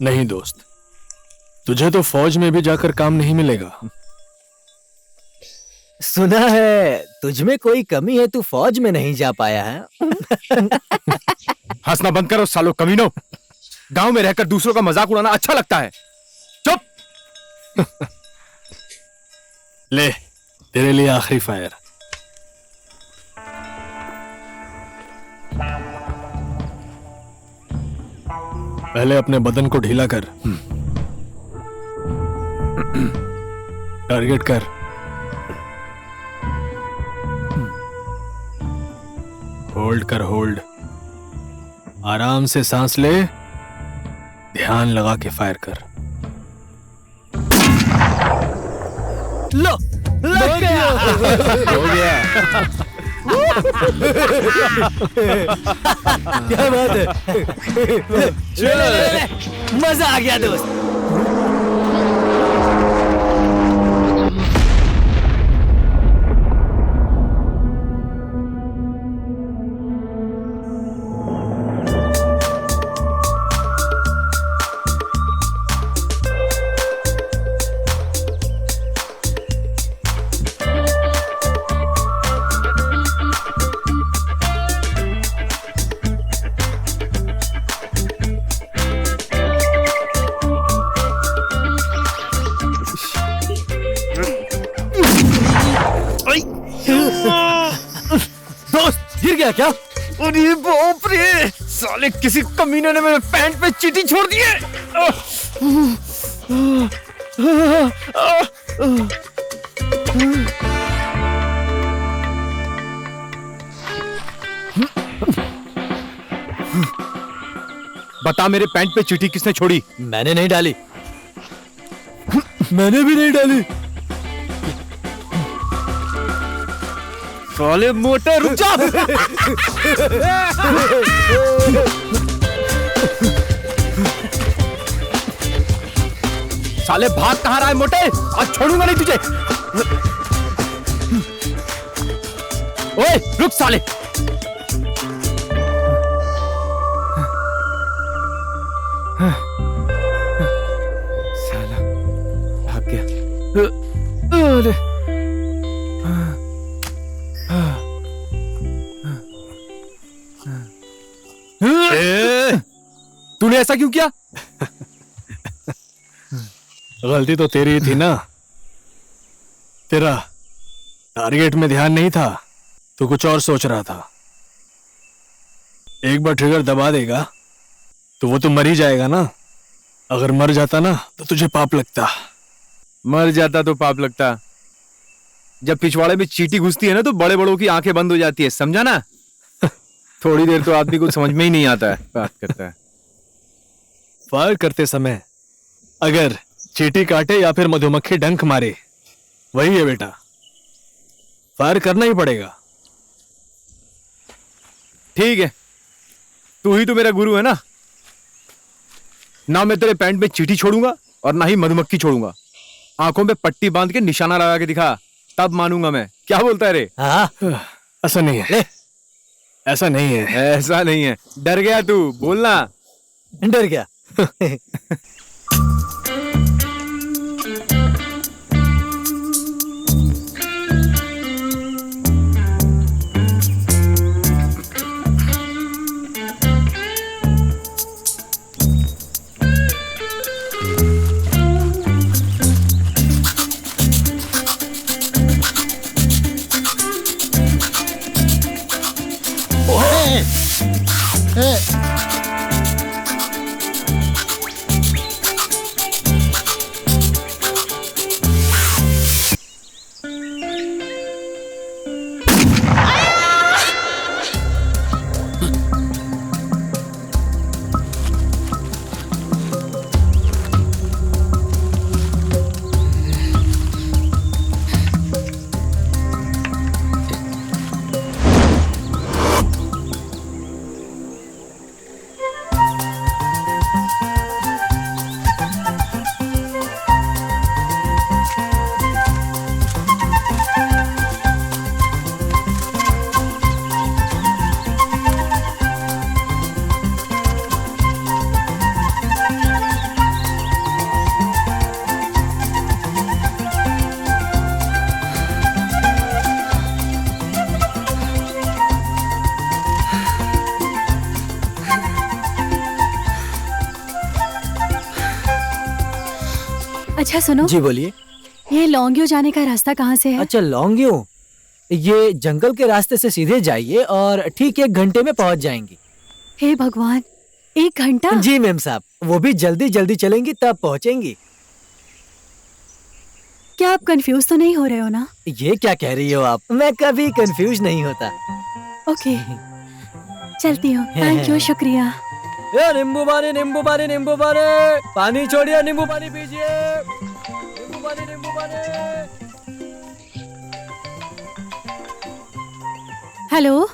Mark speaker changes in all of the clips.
Speaker 1: नहीं दोस्त, तुझे तो फौज में भी जाकर काम नहीं मिलेगा।
Speaker 2: सुना है तुझ में कोई कमी है, तू फौज में नहीं जा पाया है।
Speaker 3: हंसना बंद करो सालो कमीनों। गांव में रहकर दूसरों का मजाक उड़ाना अच्छा लगता है। चुप।
Speaker 1: ले, तेरे लिए आखिरी फायर। पहले अपने बदन को ढीला कर। टारगेट कर। होल्ड कर, होल्ड। आराम से सांस ले, ध्यान लगा के फायर कर।
Speaker 2: लो, लग गया।
Speaker 3: हो गया।
Speaker 2: क्या बात है। ले, मजा आ गया दोस्त। गिर गया क्या?
Speaker 3: अरे बाप रे, साले किसी कमीने ने मेरे पैंट पे चींटी छोड़ दी है। बता मेरे पैंट पे चींटी किसने छोड़ी?
Speaker 2: मैंने नहीं डाली। मैंने भी नहीं डाली।
Speaker 3: साले मोटे, रुक जा। साले भाग कहाँ रहा है मोटे? आज छोड़ूंगा नहीं तुझे। ओए रुक साले। साला भाग गया। अरे तूने ऐसा क्यों किया?
Speaker 1: गलती तो तेरी ही थी ना। तेरा टारगेट में ध्यान नहीं था, तो कुछ और सोच रहा था। एक बार ट्रिगर दबा देगा तो वो तो मर ही जाएगा ना। अगर मर जाता ना तो तुझे पाप लगता।
Speaker 3: मर जाता तो पाप लगता। जब पिछवाड़े में चींटी घुसती है ना तो बड़े बड़ों की आंखें बंद हो जाती है, समझा ना? थोड़ी देर तो आदमी को समझ में ही नहीं आता है। बात करता है।
Speaker 1: फायर करते समय अगर चींटी काटे या फिर मधुमक्खी डंक मारे, वही है बेटा, फायर करना ही पड़ेगा।
Speaker 3: ठीक है, तू ही तो मेरा गुरु है ना। ना मैं तेरे पैंट में चींटी छोड़ूंगा और ना ही मधुमक्खी छोड़ूंगा। आंखों में पट्टी बांध के निशाना लगा के दिखा, तब मानूंगा मैं। क्या बोलता है रे?
Speaker 2: हाँ,
Speaker 1: ऐसा नहीं है। ऐसा नहीं है।
Speaker 3: ऐसा नहीं है। डर गया तू? बोलना।
Speaker 2: डर गया।
Speaker 4: अच्छा सुनो,
Speaker 2: जी बोलिए।
Speaker 4: ये लौंगियो जाने का रास्ता कहाँ से है?
Speaker 2: अच्छा लौंगियो, ये जंगल के रास्ते से सीधे जाइए और ठीक 1 घंटे में पहुंच जाएंगी।
Speaker 4: हे भगवान, 1 घंटा?
Speaker 2: जी मैम साहब, वो भी जल्दी जल्दी चलेंगी तब पहुंचेंगी।
Speaker 4: क्या आप कंफ्यूज तो नहीं हो रहे हो ना?
Speaker 2: ये क्या कह रही हो आप? मैं कभी कंफ्यूज नहीं होता।
Speaker 4: ओके, चलती हूँ। थैंक यू, शुक्रिया।
Speaker 2: ए नींबू पानी, नींबू पानी, नींबू पानी, पानी छोड़िए, नींबू पानी पीजिए, नींबू पानी, नींबू पानी।
Speaker 4: हेलो,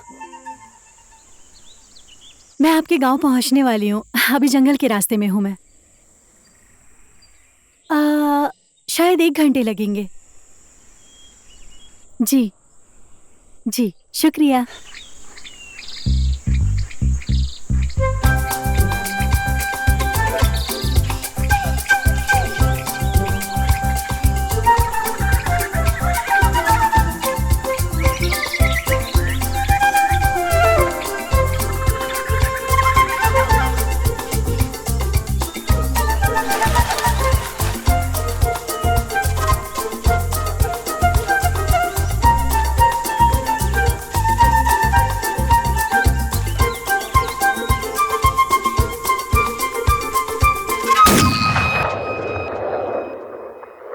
Speaker 4: मैं आपके गांव पहुंचने वाली हूँ। अभी जंगल के रास्ते में हूँ मैं। शायद 1 घंटे लगेंगे। जी जी, शुक्रिया।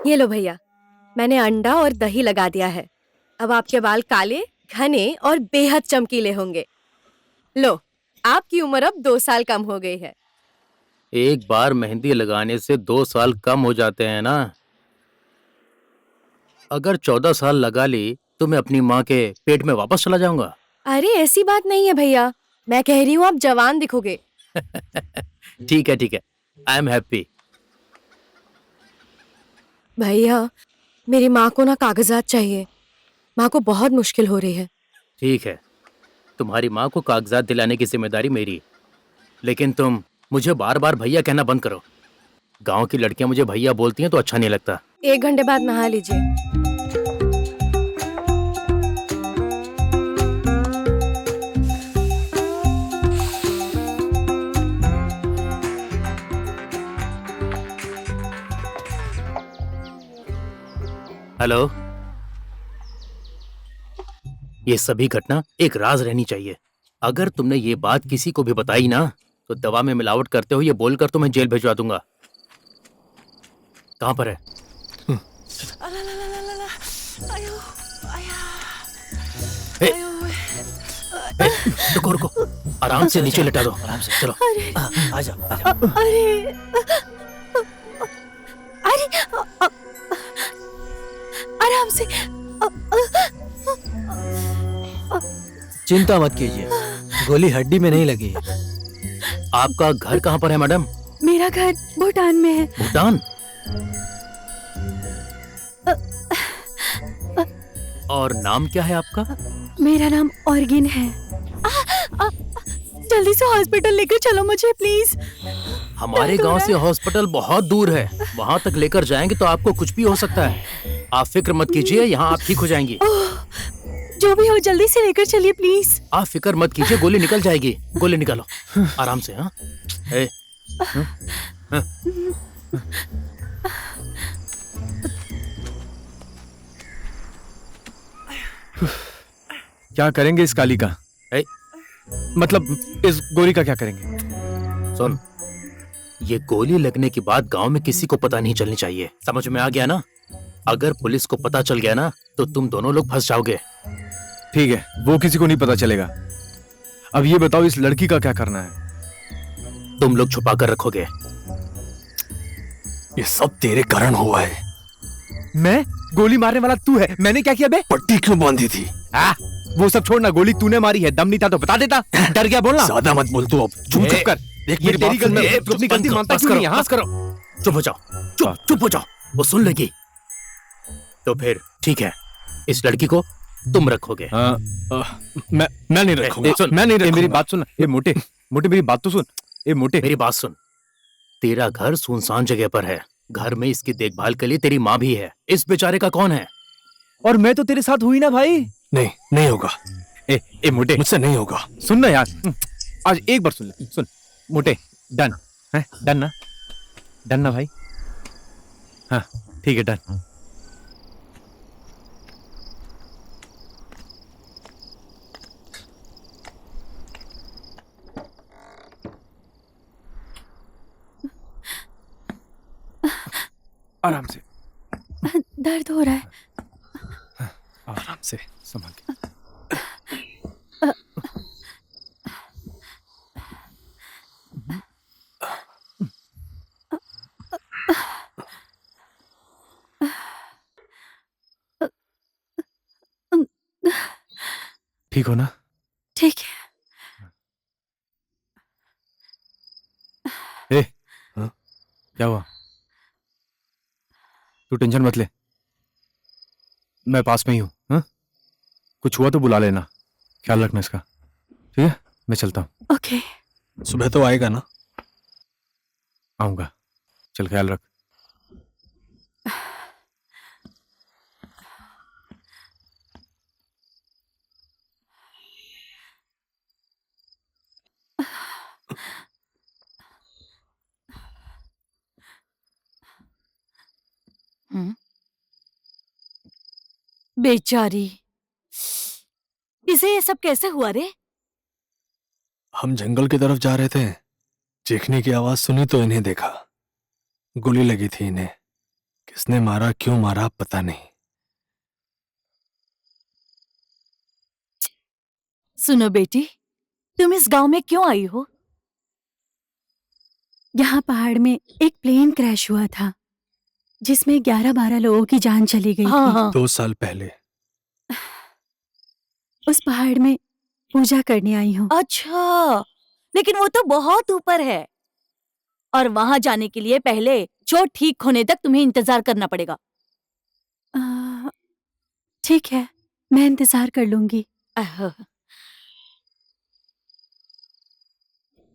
Speaker 5: ये लो भैया, मैंने अंडा और दही लगा दिया है। अब आपके बाल काले, घने और बेहद चमकीले होंगे। लो, आपकी उम्र अब 2 साल कम हो गई है।
Speaker 6: एक बार मेहंदी लगाने से 2 साल कम हो जाते हैं ना। अगर 14 साल लगा ली तो मैं अपनी माँ के पेट में वापस चला जाऊंगा।
Speaker 5: अरे ऐसी बात नहीं है भैया, मैं कह रही हूँ आप जवान दिखोगे।
Speaker 6: ठीक है, आई एम हैप्पी।
Speaker 5: भैया, मेरी माँ को ना कागजात चाहिए। माँ को बहुत मुश्किल हो रही है।
Speaker 6: ठीक है, तुम्हारी माँ को कागजात दिलाने की जिम्मेदारी मेरी, लेकिन तुम मुझे बार बार भैया कहना बंद करो। गांव की लड़कियां मुझे भैया बोलती हैं तो अच्छा नहीं लगता।
Speaker 5: 1 घंटे बाद नहा लीजिए।
Speaker 6: हेलो, ये सभी घटना एक राज रहनी चाहिए। अगर तुमने ये बात किसी को भी बताई ना तो दवा में मिलावट करते हो ये बोलकर तुम्हें जेल भिजवा दूंगा। कहाँ पर है? ए, ए, रुको, आराम से नीचे लिटा दो। आराम से चलो।
Speaker 2: आ जाओ।
Speaker 4: अरे अरे आराम से।
Speaker 2: चिंता मत कीजिए, गोली हड्डी में नहीं लगी है।
Speaker 6: आपका घर कहाँ पर है मैडम?
Speaker 4: मेरा घर भूटान में है।
Speaker 6: भूटान? और नाम क्या है आपका?
Speaker 4: मेरा नाम ऑर्गिन है। जल्दी से हॉस्पिटल लेकर चलो मुझे प्लीज।
Speaker 6: हमारे गांव से हॉस्पिटल बहुत दूर है, वहां तक लेकर जाएंगे तो आपको कुछ भी हो सकता है। आप फिक्र मत कीजिए, यहाँ आप ठीक हो जाएंगी।
Speaker 4: जो भी हो जल्दी से लेकर चलिए प्लीज।
Speaker 6: आप फिक्र मत कीजिए, गोली निकल जाएगी। गोली निकालो आराम से। हाँ,
Speaker 3: क्या करेंगे इस काली का? मतलब इस गोली का क्या करेंगे?
Speaker 6: सुन, ये गोली लगने के बाद गांव में किसी को पता नहीं चलनी चाहिए। समझ में आ गया ना? अगर पुलिस को पता चल गया ना तो तुम दोनों लोग फंस जाओगे।
Speaker 3: ठीक है, वो किसी को नहीं पता चलेगा। अब ये बताओ इस लड़की का क्या करना है?
Speaker 6: तुम लोग छुपा कर रखोगे।
Speaker 1: ये सब तेरे कारण हुआ है।
Speaker 3: मैं? गोली मारने वाला तू है? मैंने क्या किया बे?
Speaker 1: पट्टी क्यों बांधी थी?
Speaker 3: वो सब छोड़ना, गोली तूने मारी है, दम नहीं था तो बता देता। डर गया बोलना।
Speaker 1: ज्यादा मत बोल तू अब।
Speaker 3: चुप कर।
Speaker 1: देख
Speaker 3: ये
Speaker 1: मेरी
Speaker 3: तेरी
Speaker 1: बात सुन,
Speaker 3: गलती है,
Speaker 1: चुप
Speaker 3: अपनी गलती
Speaker 1: करो,
Speaker 3: मानता
Speaker 1: बस
Speaker 3: क्यों
Speaker 1: करो,
Speaker 3: नहीं? हाँ?
Speaker 6: बस करो, चुप हो जाओ, चुप हो जाओ। वो सुन लेगी तो फिर ठीक है, इस लड़की को तुम रखोगे।
Speaker 1: मैं नहीं रखूंगा।
Speaker 3: मैं नहीं रखूंगा। मेरी बात सुन। ये मोटे मेरी बात तो सुन। ये मोटे
Speaker 6: मेरी बात सुन, तेरा घर सुनसान जगह पर है। घर में इसकी देखभाल के लिए तेरी माँ भी है। इस बेचारे का कौन है?
Speaker 3: और मैं तो तेरे साथ हुई ना भाई।
Speaker 1: नहीं होगा।
Speaker 3: ए मोटे,
Speaker 1: मुझसे नहीं होगा।
Speaker 3: सुन ना यार, आज एक बार सुन ले। सुन मोटे, डन है? डन ना भाई? हाँ ठीक है, डन। आराम से,
Speaker 4: दर्द हो रहा है।
Speaker 3: आराम से, संभाल के। ठीक हो ना?
Speaker 4: ठीक है।
Speaker 3: ए, हाँ? क्या हुआ? तू टेंशन मत ले, मैं पास में ही हूं। हाँ? कुछ हुआ तो बुला लेना, ख्याल रखना इसका, ठीक है? मैं चलता हूँ।
Speaker 4: ओके।
Speaker 1: सुबह तो आएगा ना?
Speaker 3: आऊंगा, चल ख्याल रख।
Speaker 4: बेचारी, इसे ये सब कैसे हुआ रे?
Speaker 1: हम जंगल की तरफ जा रहे थे, चीखने की आवाज सुनी तो इन्हें देखा। गोली लगी थी इन्हें। किसने मारा, क्यों मारा, पता नहीं।
Speaker 4: सुनो बेटी, तुम इस गांव में क्यों आई हो? यहाँ पहाड़ में एक प्लेन क्रैश हुआ था जिसमें 11-12 लोगों की जान चली गई थी।
Speaker 1: 2 साल पहले।
Speaker 4: उस पहाड़ में पूजा करने आई हूँ।
Speaker 7: अच्छा, लेकिन वो तो बहुत ऊपर है और वहां जाने के लिए पहले चोट ठीक होने तक तुम्हें इंतजार करना पड़ेगा।
Speaker 4: ठीक है, मैं इंतजार कर लूंगी।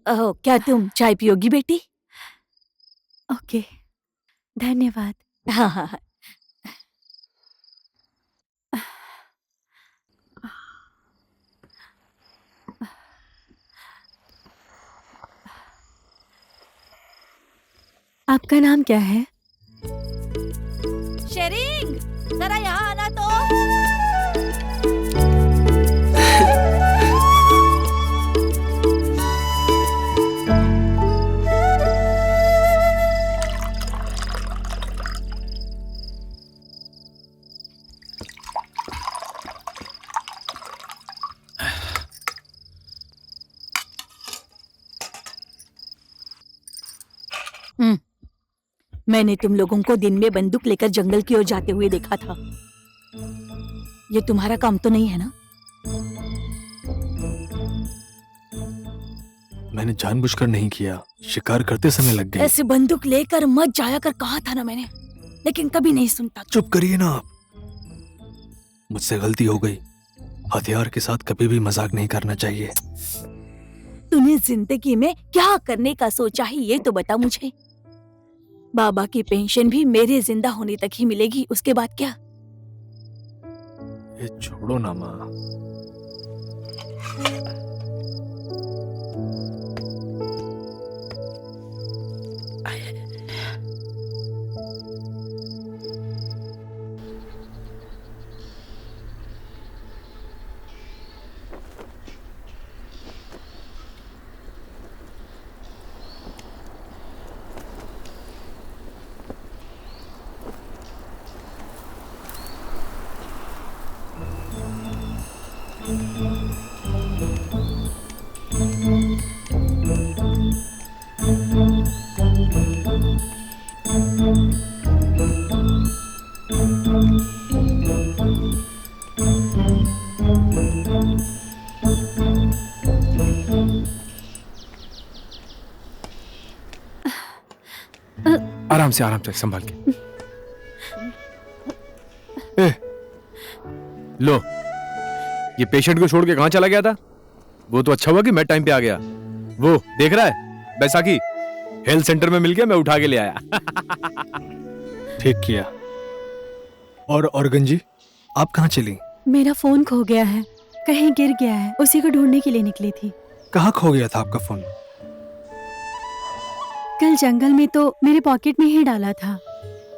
Speaker 7: क्या तुम चाय पियोगी बेटी?
Speaker 4: ओके, धन्यवाद।
Speaker 7: हाँ हाँ हाँ।
Speaker 4: आपका नाम क्या है?
Speaker 7: शेरिंग, जरा यहाँ आना तो। मैंने तुम लोगों को दिन में बंदूक लेकर जंगल की ओर जाते हुए देखा था। ये तुम्हारा काम तो नहीं है ना?
Speaker 1: मैंने जानबूझकर नहीं किया, शिकार करते समय लग गई।
Speaker 7: ऐसे बंदूक लेकर मत जाया कर कहा था ना मैंने, लेकिन कभी नहीं सुनता।
Speaker 1: चुप करिए ना आप। मुझसे गलती हो गई। हथियार के साथ कभी भी मजाक नहीं करना चाहिए।
Speaker 7: तूने जिंदगी में क्या करने का सोचा है ये तो बता मुझे। बाबा की पेंशन भी मेरे जिंदा होने तक ही मिलेगी, उसके बाद क्या?
Speaker 1: ये छोड़ो ना माँ।
Speaker 3: आराम से संभाल के।
Speaker 1: ए,
Speaker 3: लो, ये पेशेंट को छोड़ के कहां चला गया था? वो तो अच्छा हुआ कि मैं टाइम पे आ गया। वो देख रहा है, बैसाखी हेल्थ सेंटर में मिल गया, मैं उठा के ले आया।
Speaker 1: ठीक किया। और गंजी, आप कहाँ चली?
Speaker 4: मेरा फोन खो गया है, कहीं गिर गया है, उसी को ढूंढने के लिए निकली थी।
Speaker 1: कहाँ खो गया था आपका फोन?
Speaker 4: कल जंगल में तो मेरे पॉकेट में ही डाला था।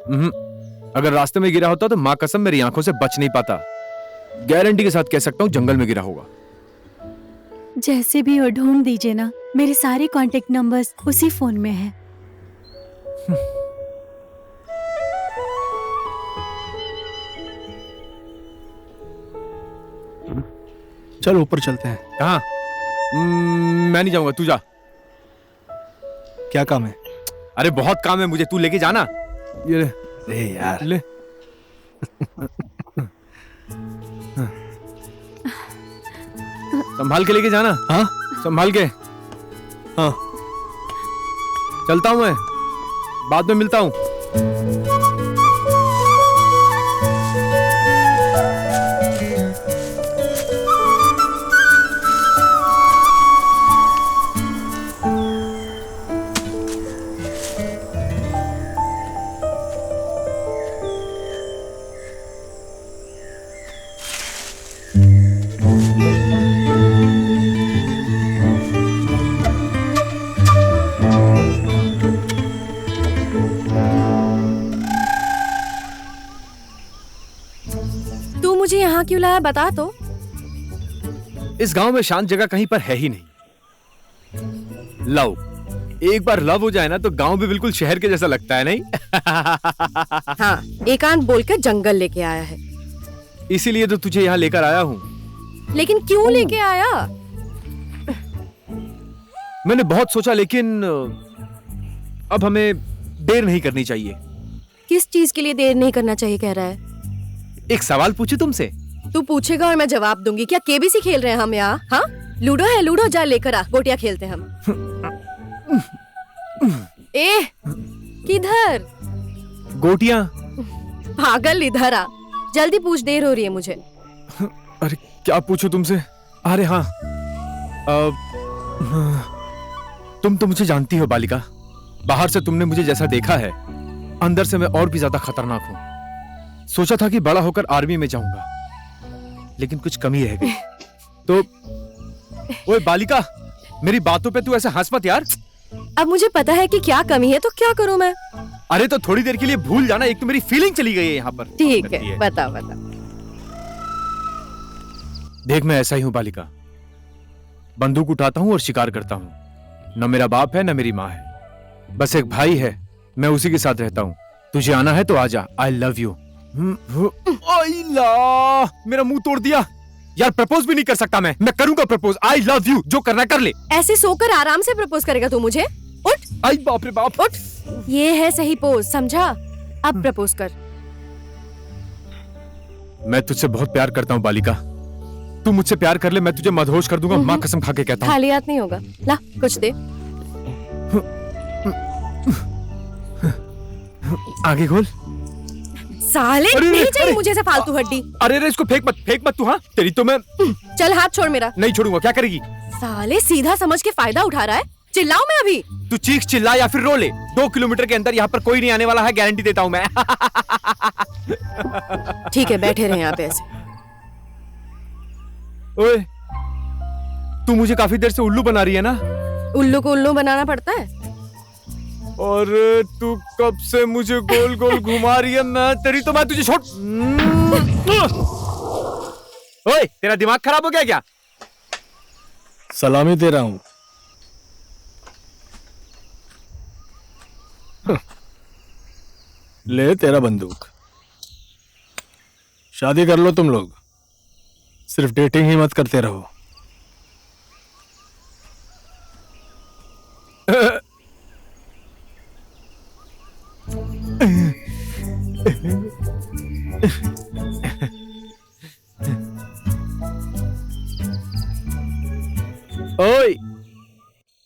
Speaker 3: अगर रास्ते में गिरा होता तो माँ कसम मेरी आंखों से बच नहीं पाता। गारंटी के साथ कह सकता हूँ जंगल में गिरा होगा।
Speaker 4: जैसे भी हो ढूंढ दीजिए ना, मेरे सारे कांटेक्ट नंबर्स उसी फोन में हैं।
Speaker 1: चल ऊपर चलते हैं।
Speaker 3: कहाँ? मैं नहीं जाऊंगा, तू जा।
Speaker 1: क्या काम है?
Speaker 3: अरे बहुत काम है मुझे, तू लेके जाना। ये ले,
Speaker 1: अरे यार
Speaker 3: ले। संभाल के लेके जाना।
Speaker 1: हाँ
Speaker 3: संभाल के।
Speaker 1: हाँ
Speaker 3: चलता हूँ मैं, बाद में मिलता हूँ।
Speaker 5: तू मुझे यहाँ क्यों लाया, बता तो।
Speaker 3: इस गांव में शांत जगह कहीं पर है ही नहीं। लव, एक बार लव हो जाए ना तो गांव भी बिल्कुल शहर के जैसा लगता है, नहीं?
Speaker 5: हाँ, एकांत बोलकर जंगल लेके आया है।
Speaker 3: इसीलिए तो तुझे यहाँ लेकर आया हूँ।
Speaker 5: लेकिन क्यों लेके आया?
Speaker 3: मैंने बहुत सोचा, लेकिन अब हमें देर नहीं करनी चाहिए।
Speaker 5: किस चीज के लिए देर नहीं करना चाहिए कह रहा है?
Speaker 3: एक सवाल पूछूं तुमसे? तू
Speaker 5: पूछेगा और मैं जवाब दूंगी। क्या केबीसी खेल रहे हैं हम यहाँ? हाँ, लूडो है, लूडो जा लेकर आ, गोटियां खेलते हैं हम। ए, किधर?
Speaker 3: गोटियां?
Speaker 5: पागल, इधर आ, जल्दी पूछ, देर हो रही है मुझे।
Speaker 3: अरे क्या पूछूं तुमसे? अरे हाँ, तुम तो मुझे जानती हो बालिका। बाहर से तुमने मुझे जैसा देखा है, अंदर से मैं और भी ज्यादा खतरनाक हूँ। सोचा था कि बड़ा होकर आर्मी में जाऊंगा, लेकिन कुछ कमी रह गई। तो ओए बालिका, मेरी बातों पे तू ऐसे हंस मत यार।
Speaker 5: अब मुझे पता है कि क्या कमी है, तो क्या करूं मैं?
Speaker 3: अरे तो थोड़ी देर के लिए भूल जाना, एक तो मेरी फीलिंग चली गई है यहाँ पर।
Speaker 5: ठीक है, बता बता।
Speaker 3: देख, मैं ऐसा ही हूँ बालिका। बंदूक उठाता हूँ और शिकार करता हूँ। न मेरा बाप है न मेरी माँ है, बस एक भाई है, मैं उसी के साथ रहता हूँ। तुझे आना है तो आजा, आई लव यू। मेरा मुंह तोड़ दिया यार। प्रपोज भी नहीं कर सकता मैं करूंगा प्रपोज। आई लव यू, जो करना कर ले।
Speaker 5: ऐसे सोकर आराम से प्रपोज करेगा तू मुझे? उठ।
Speaker 3: आई बाप रे बाप,
Speaker 5: उठ। ये है सही पोज, समझा? अब प्रपोज कर।
Speaker 3: मैं तुझसे बहुत प्यार करता हूँ बालिका। तू मुझसे प्यार कर ले, मैं तुझे मदहोश कर दूंगा। माँ कसम खा के कहता हूँ।
Speaker 5: खाली हाथ नहीं होगा, ला कुछ दे।
Speaker 3: आगे खोल।
Speaker 5: साले, नहीं चाहिए मुझे ऐसे फालतू हड्डी।
Speaker 3: अरे अरे, इसको फेंक मत तू। हाँ तेरी तो मैं।
Speaker 5: चल हाथ छोड़ मेरा।
Speaker 3: नहीं छोड़ूंगा। क्या करेगी?
Speaker 5: साले सीधा समझ के फायदा उठा रहा है। चिल्लाऊं मैं अभी?
Speaker 3: तू चीख चिल्ला या फिर रो ले, 2 किलोमीटर के अंदर यहाँ पर कोई नहीं आने वाला है, गारंटी देता हूँ मैं।
Speaker 5: ठीक है, बैठे रहे यहाँ पे ऐसे।
Speaker 3: ओए, तू मुझे काफी देर से उल्लू बना रही है ना?
Speaker 5: उल्लू को उल्लू बनाना पड़ता है।
Speaker 3: और तू कब से मुझे गोल गोल घुमा रही है? मैं तुझे छोड़। ओए, तेरा दिमाग खराब हो गया क्या?
Speaker 1: सलामी दे रहा हूं। ले तेरा बंदूक। शादी कर लो तुम लोग, सिर्फ डेटिंग ही मत करते रहो।
Speaker 3: ओए,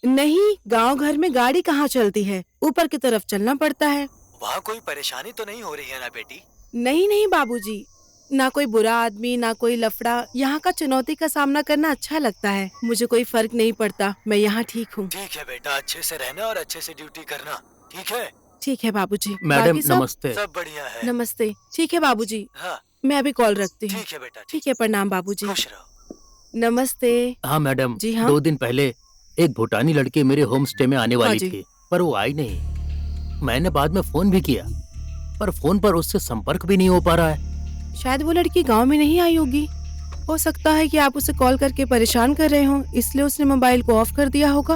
Speaker 8: नहीं, गांव घर में गाड़ी कहाँ चलती है, ऊपर की तरफ चलना पड़ता है।
Speaker 2: वहाँ कोई परेशानी तो नहीं हो रही है ना बेटी?
Speaker 8: नहीं नहीं बाबूजी, ना कोई बुरा आदमी ना कोई लफड़ा। यहाँ का चुनौती का सामना करना अच्छा लगता है। मुझे कोई फर्क नहीं पड़ता, मैं यहाँ ठीक हूँ।
Speaker 2: ठीक है बेटा, अच्छे से रहना और अच्छे से ड्यूटी करना, ठीक है?
Speaker 8: ठीक है बाबूजी।
Speaker 6: मैडम
Speaker 8: बाकी सब
Speaker 6: नमस्ते।
Speaker 2: सब बढ़िया है।
Speaker 8: नमस्ते। ठीक है बाबूजी,
Speaker 2: हाँ
Speaker 8: मैं अभी कॉल रखती हूँ।
Speaker 2: ठीक है बेटा,
Speaker 8: ठीक है, प्रणाम बाबूजी।
Speaker 2: खुश रहो।
Speaker 8: नमस्ते।
Speaker 6: हाँ मैडम,
Speaker 8: जी हाँ।
Speaker 6: 2 दिन पहले एक भूटानी लड़की मेरे होम स्टे में आने वाली
Speaker 8: जी।
Speaker 6: थी, पर वो आई नहीं। मैंने बाद में फोन भी किया, पर फोन पर उससे संपर्क भी नहीं हो पा रहा है।
Speaker 8: शायद वो लड़की गांव में नहीं आई होगी। हो सकता है कि आप उसे कॉल करके परेशान कर रहे हो, इसलिए उसने मोबाइल को ऑफ कर दिया होगा।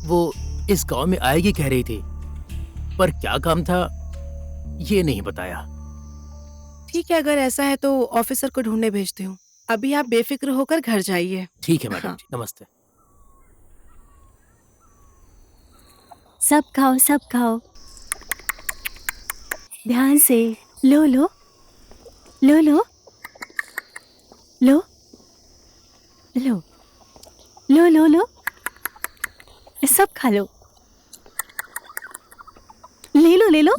Speaker 6: वो इस गांव में आएगी कह रही थी, पर क्या काम था ये नहीं बताया।
Speaker 8: ठीक है, अगर ऐसा है तो ऑफिसर को ढूंढने भेजती हूँ। अभी आप बेफिक्र होकर घर जाइए।
Speaker 6: ठीक है मैडम
Speaker 8: हाँ।
Speaker 6: जी, नमस्ते।
Speaker 4: सब खाओ, सब खाओ, ध्यान से। लो लो लो लो लो लो लो लो लो, सब खा लो। ले लो ले लो।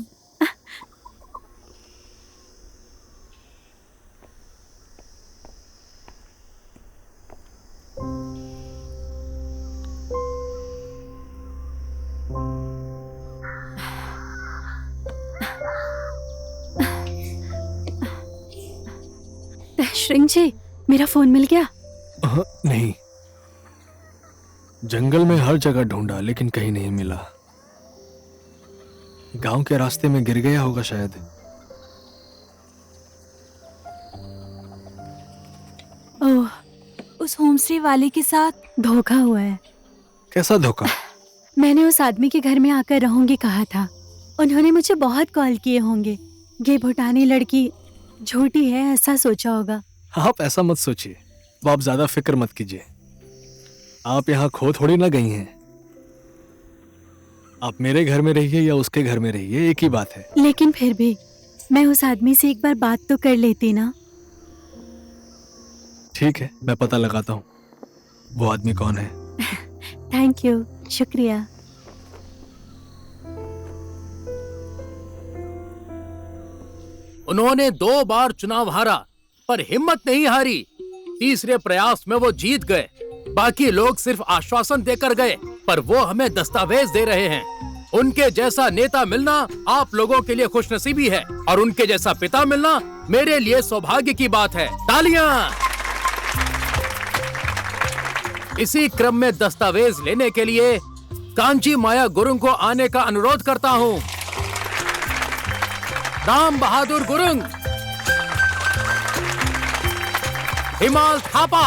Speaker 4: श्रिंग जी, मेरा फोन मिल गया?
Speaker 1: नहीं, जंगल में हर जगह ढूंढा लेकिन कहीं नहीं मिला। गांव के रास्ते में गिर गया होगा शायद।
Speaker 4: ओह, उस होमस्टे वाले के साथ धोखा हुआ है।
Speaker 1: कैसा धोखा?
Speaker 4: मैंने उस आदमी के घर में आकर रहूंगी कहा था। उन्होंने मुझे बहुत कॉल किए होंगे। ये भूटानी लड़की झूठी है ऐसा सोचा होगा।
Speaker 1: आप ऐसा मत सोचिए, वो आप ज्यादा फिक्र मत कीजिए। आप यहाँ खो थोड़ी ना गई हैं। आप मेरे घर में रहिए या उसके घर में रहिए, एक ही बात है।
Speaker 4: लेकिन फिर भी मैं उस आदमी से एक बार बात तो कर लेती ना।
Speaker 1: ठीक है, मैं पता लगाता हूँ वो आदमी कौन है।
Speaker 4: थैंक यू, शुक्रिया।
Speaker 6: उन्होंने 2 बार चुनाव हारा पर हिम्मत नहीं हारी। तीसरे प्रयास में वो जीत गए। बाकी लोग सिर्फ आश्वासन देकर गए, पर वो हमें दस्तावेज दे रहे हैं। उनके जैसा नेता मिलना आप लोगों के लिए खुशनसीबी है और उनके जैसा पिता मिलना मेरे लिए सौभाग्य की बात है। तालियां! इसी क्रम में दस्तावेज लेने के लिए कांची माया गुरुंग को आने का अनुरोध करता हूँ। राम बहादुर गुरुंग, हिमाल थापा,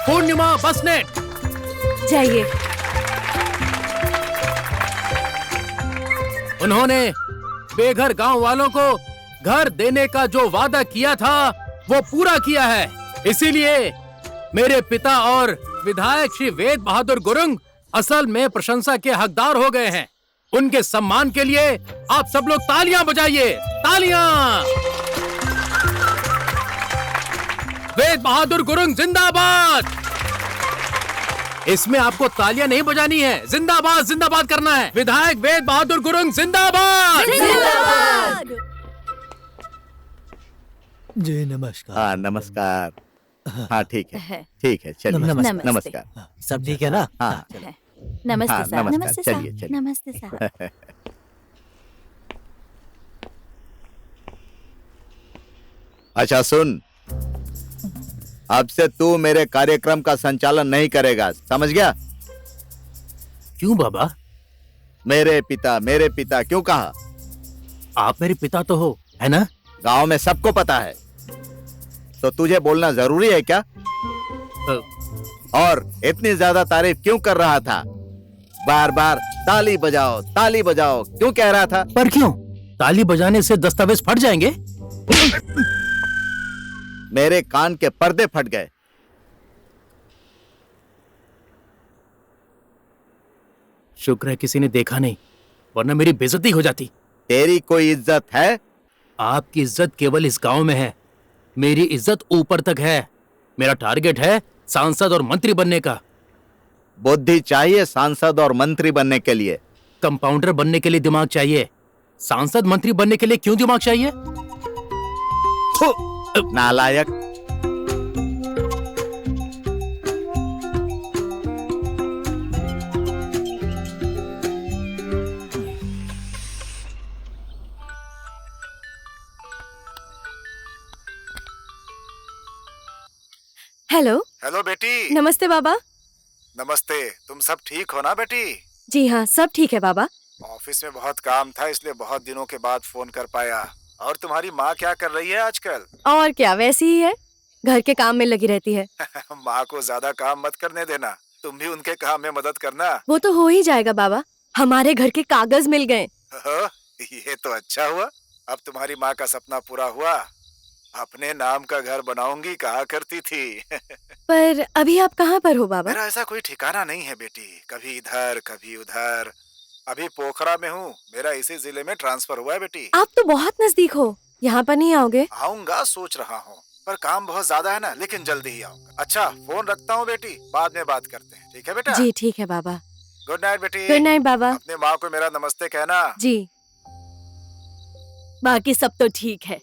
Speaker 6: पूर्णिमा बसनेट।
Speaker 5: जाइए।
Speaker 6: उन्होंने बेघर गांव वालों को घर देने का जो वादा किया था वो पूरा किया है। इसीलिए मेरे पिता और विधायक श्री वेद बहादुर गुरुंग असल में प्रशंसा के हकदार हो गए हैं। उनके सम्मान के लिए आप सब लोग तालियां बजाइए। तालियां! वेद बहादुर गुरुंग जिंदाबाद। इसमें आपको तालियां नहीं बजानी है, जिंदाबाद जिंदाबाद करना है। विधायक वेद बहादुर गुरुंग जिंदाबाद।
Speaker 7: जिंदाबाद।
Speaker 2: जी नमस्कार।
Speaker 9: हाँ नमस्कार। हाँ ठीक है, ठीक है, चलिए।
Speaker 7: नमस्ते।
Speaker 9: नमस्कार।
Speaker 2: सब ठीक है ना?
Speaker 9: हाँ
Speaker 7: नमस्ते
Speaker 9: हाँ,
Speaker 7: सर।
Speaker 9: नमस्कार,
Speaker 7: नमस्ते
Speaker 9: चलिए,
Speaker 7: सर।
Speaker 9: चलिए।
Speaker 7: नमस्ते सर।
Speaker 9: अच्छा सुन, अब से तू मेरे कार्यक्रम का संचालन नहीं करेगा, समझ गया?
Speaker 6: क्यों बाबा?
Speaker 9: मेरे पिता क्यों कहा?
Speaker 6: आप मेरे पिता तो हो, है ना?
Speaker 9: गांव में सबको पता है, तो तुझे बोलना जरूरी है क्या? और इतनी ज्यादा तारीफ क्यों कर रहा था? बार बार ताली बजाओ क्यों कह रहा था?
Speaker 6: पर क्यों? ताली बजाने से दस्तावेज फट जाएंगे?
Speaker 9: मेरे कान के पर्दे फट गए।
Speaker 6: शुक्र है किसी ने देखा नहीं, वरना मेरी बेइज्जती हो जाती।
Speaker 9: तेरी कोई इज्जत है?
Speaker 6: आपकी इज्जत केवल इस गांव में है, मेरी इज्जत ऊपर तक है। मेरा टारगेट है सांसद और मंत्री बनने का।
Speaker 9: बुद्धि चाहिए सांसद और मंत्री बनने के लिए।
Speaker 6: कंपाउंडर बनने के लिए दिमाग चाहिए, सांसद मंत्री बनने के लिए क्यों दिमाग चाहिए?
Speaker 9: नालायक।
Speaker 5: हेलो।
Speaker 10: हेलो बेटी।
Speaker 5: नमस्ते बाबा।
Speaker 10: नमस्ते। तुम सब ठीक हो ना बेटी?
Speaker 5: जी हाँ, सब ठीक है बाबा।
Speaker 10: ऑफिस में बहुत काम था इसलिए बहुत दिनों के बाद फोन कर पाया। और तुम्हारी माँ क्या कर रही है आजकल?
Speaker 5: और क्या, वैसी ही है, घर के काम में लगी रहती है।
Speaker 10: माँ को ज्यादा काम मत करने देना, तुम भी उनके काम में मदद करना।
Speaker 5: वो तो हो ही जाएगा बाबा, हमारे घर के कागज मिल गए।
Speaker 10: ये तो अच्छा हुआ, अब तुम्हारी माँ का सपना पूरा हुआ। अपने नाम का घर बनाऊंगी कहा करती थी।
Speaker 5: पर अभी आप कहाँ पर हो बाबा?
Speaker 10: मेरा ऐसा कोई ठिकाना नहीं है बेटी, कभी इधर कभी उधर। अभी पोखरा में हूँ, मेरा इसी जिले में ट्रांसफर हुआ है बेटी।
Speaker 5: आप तो बहुत नजदीक हो, यहाँ पर नहीं आओगे?
Speaker 10: आऊंगा सोच रहा हूँ, पर काम बहुत ज्यादा है ना, लेकिन जल्दी ही आऊंगा। अच्छा फोन रखता हूँ बेटी, बाद में बात करते हैं, ठीक है बेटा?
Speaker 5: जी ठीक है बाबा।
Speaker 10: गुड नाइट बेटी।
Speaker 5: गुड नाइट बाबा।
Speaker 10: अपने माँ को मेरा नमस्ते कहना।
Speaker 5: जी।
Speaker 7: बाकी सब तो ठीक है,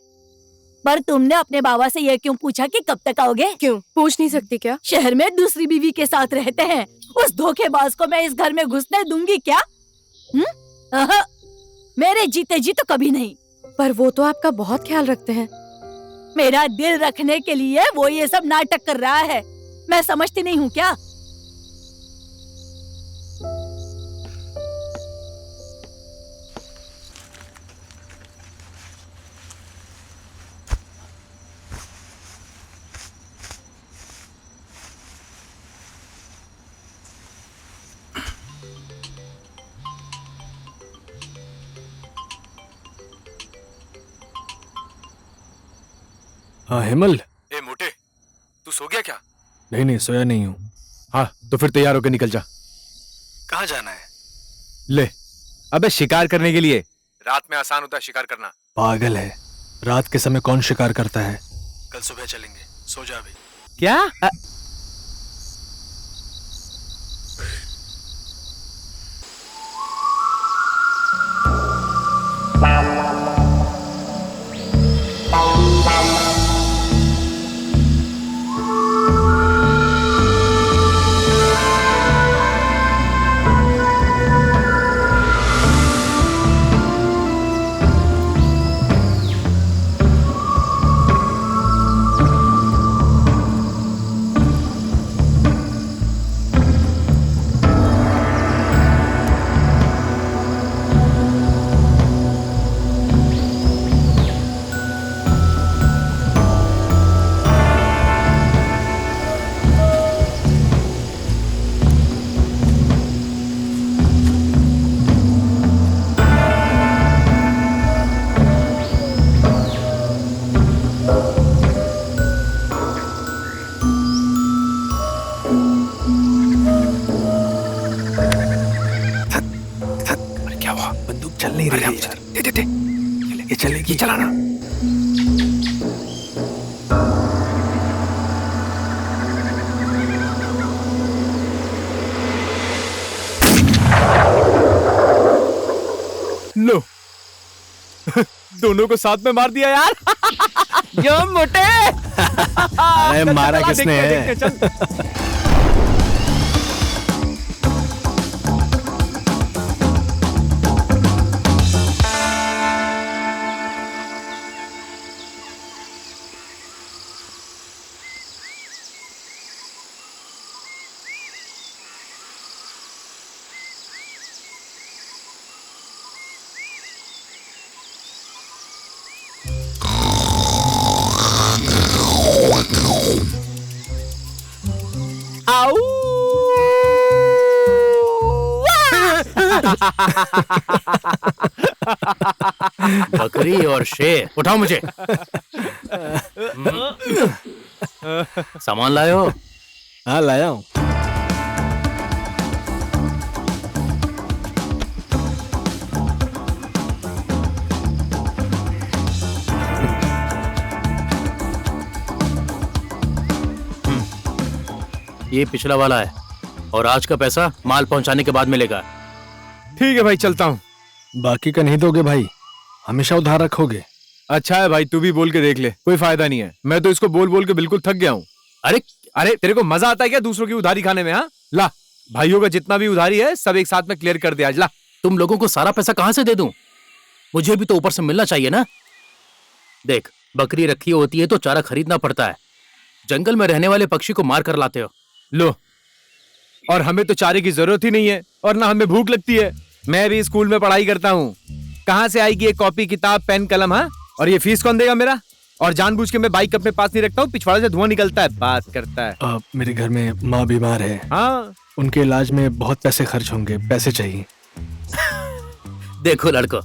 Speaker 7: पर तुमने अपने बाबा से यह क्यों पूछा कि कब तक आओगे?
Speaker 5: क्यों, पूछ नहीं सकती क्या?
Speaker 7: शहर में दूसरी बीवी के साथ रहते हैं, उस धोखेबाज को मैं इस घर में घुसने दूंगी क्या? अहा, मेरे जीते जी तो कभी नहीं।
Speaker 5: पर वो तो आपका बहुत ख्याल रखते हैं।
Speaker 7: मेरा दिल रखने के लिए वो ये सब नाटक कर रहा है, मैं समझती नहीं हूँ क्या?
Speaker 1: हाँ हेमल।
Speaker 3: ए मोटे, तू सो गया क्या?
Speaker 1: नहीं नहीं, सोया नहीं हूँ।
Speaker 3: हाँ तो फिर तैयार होकर निकल जा।
Speaker 1: कहाँ जाना है?
Speaker 3: ले, अबे शिकार करने के लिए। रात में आसान होता है शिकार करना।
Speaker 1: पागल है, रात के समय कौन शिकार करता है? कल सुबह चलेंगे, सो जा अभी।
Speaker 3: क्या?
Speaker 1: चल नहीं रही है यार। दे दे दे, ये चलेगी, चलाना।
Speaker 3: लो दोनों को साथ में मार दिया यार। यो मोटे।
Speaker 1: अरे मारा किसने है?
Speaker 6: बकरी और शेर, उठाओ मुझे। सामान लाए हो?
Speaker 1: हाँ लाया हूँ।
Speaker 6: ये पिछला वाला है और आज का पैसा माल पहुंचाने के बाद मिलेगा।
Speaker 3: ठीक है भाई, चलता हूँ।
Speaker 1: बाकी का नहीं दोगे भाई? हमेशा उधार रखोगे?
Speaker 3: अच्छा है भाई, तू भी बोल के देख ले, कोई फायदा नहीं है। मैं तो इसको बोल बोल के बिल्कुल थक गया हूँ।
Speaker 6: अरे
Speaker 3: अरे तेरे को मजा आता है क्या दूसरों की उधारी खाने में? हाँ ला, भाइयों का जितना भी उधारी है सब एक साथ में क्लियर कर दे आज। ला।
Speaker 6: तुम लोगों को सारा पैसा कहां से दे दूं? मुझे भी तो ऊपर से मिलना चाहिए ना। देख, बकरी रखी होती है तो चारा खरीदना पड़ता है, जंगल में रहने वाले पक्षी को मार कर लाते हो।
Speaker 3: लो, और हमें तो चारे की जरूरत ही नहीं है और ना हमें भूख लगती है। मैं भी स्कूल में पढ़ाई करता हूँ। कहाँ से आएगी ये कॉपी किताब पेन कलम? हाँ, और ये फीस कौन देगा मेरा? और जानबूझ के मैं बाइक अपने पास नहीं रखता हूँ, पिछवाड़े से धुआं निकलता है। बात करता है।
Speaker 1: मेरे घर में माँ बीमार है।
Speaker 3: हाँ,
Speaker 1: उनके इलाज में बहुत पैसे खर्च होंगे, पैसे चाहिए।
Speaker 6: देखो लड़को,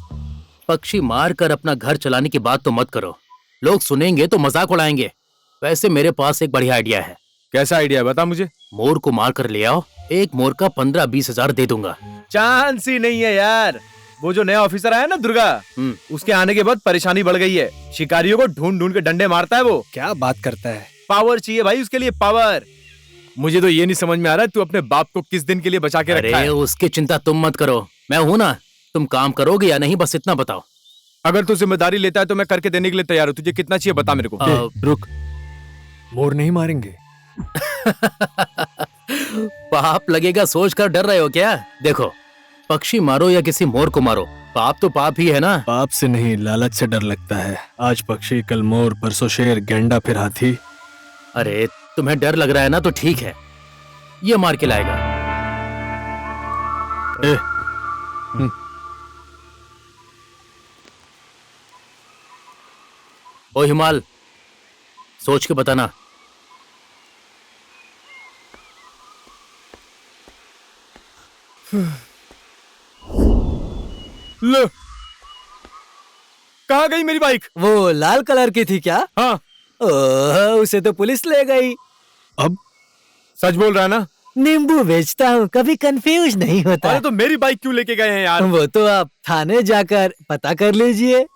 Speaker 6: पक्षी मार कर अपना घर चलाने की बात तो मत करो, लोग सुनेंगे तो मजाक उड़ाएंगे। वैसे मेरे पास एक बढ़िया आइडिया है।
Speaker 3: कैसा आइडिया बता मुझे।
Speaker 6: मोर को मार कर ले आओ, एक मोर का 15-20 हजार दे दूंगा।
Speaker 3: चांस ही नहीं है यार। वो जो नया ऑफिसर आया ना दुर्गा, उसके आने के बाद परेशानी बढ़ गई है। शिकारियों को ढूंढ ढूंढ के डंडे मारता है वो।
Speaker 1: क्या बात करता है?
Speaker 3: पावर चाहिए भाई उसके लिए, पावर। मुझे तो ये नहीं समझ में आ रहा है तू अपने बाप को किस दिन के लिए बचा के रखा है।
Speaker 6: उसकी चिंता तुम मत करो, मैं हूं ना। तुम काम करोगे या नहीं, बस इतना बताओ।
Speaker 3: अगर तू जिम्मेदारी लेता है तो मैं करके देने के लिए तैयार हूँ। तुझे कितना चाहिए बता मेरे को।
Speaker 1: रुक, मोर नहीं मारेंगे।
Speaker 6: पाप लगेगा सोच कर डर रहे हो क्या? देखो, पक्षी मारो या किसी मोर को मारो, पाप तो पाप ही है ना।
Speaker 1: पाप से नहीं, लालच से डर लगता है। आज पक्षी, कल मोर, परसों शेर, गेंडा, फिर हाथी।
Speaker 6: अरे तुम्हें डर लग रहा है ना, तो ठीक है, ये मार के लाएगा। ओ हिमाल, सोच के बताना।
Speaker 3: लो, कहाँ गई मेरी बाइक?
Speaker 2: वो लाल कलर की थी क्या?
Speaker 3: हाँ।
Speaker 2: उसे तो पुलिस ले गई।
Speaker 3: अब सच बोल रहा है ना?
Speaker 2: नींबू बेचता हूँ, कभी कंफ्यूज नहीं होता।
Speaker 3: अरे तो मेरी बाइक क्यों लेके गए हैं यार?
Speaker 2: वो तो आप थाने जाकर पता कर लीजिए।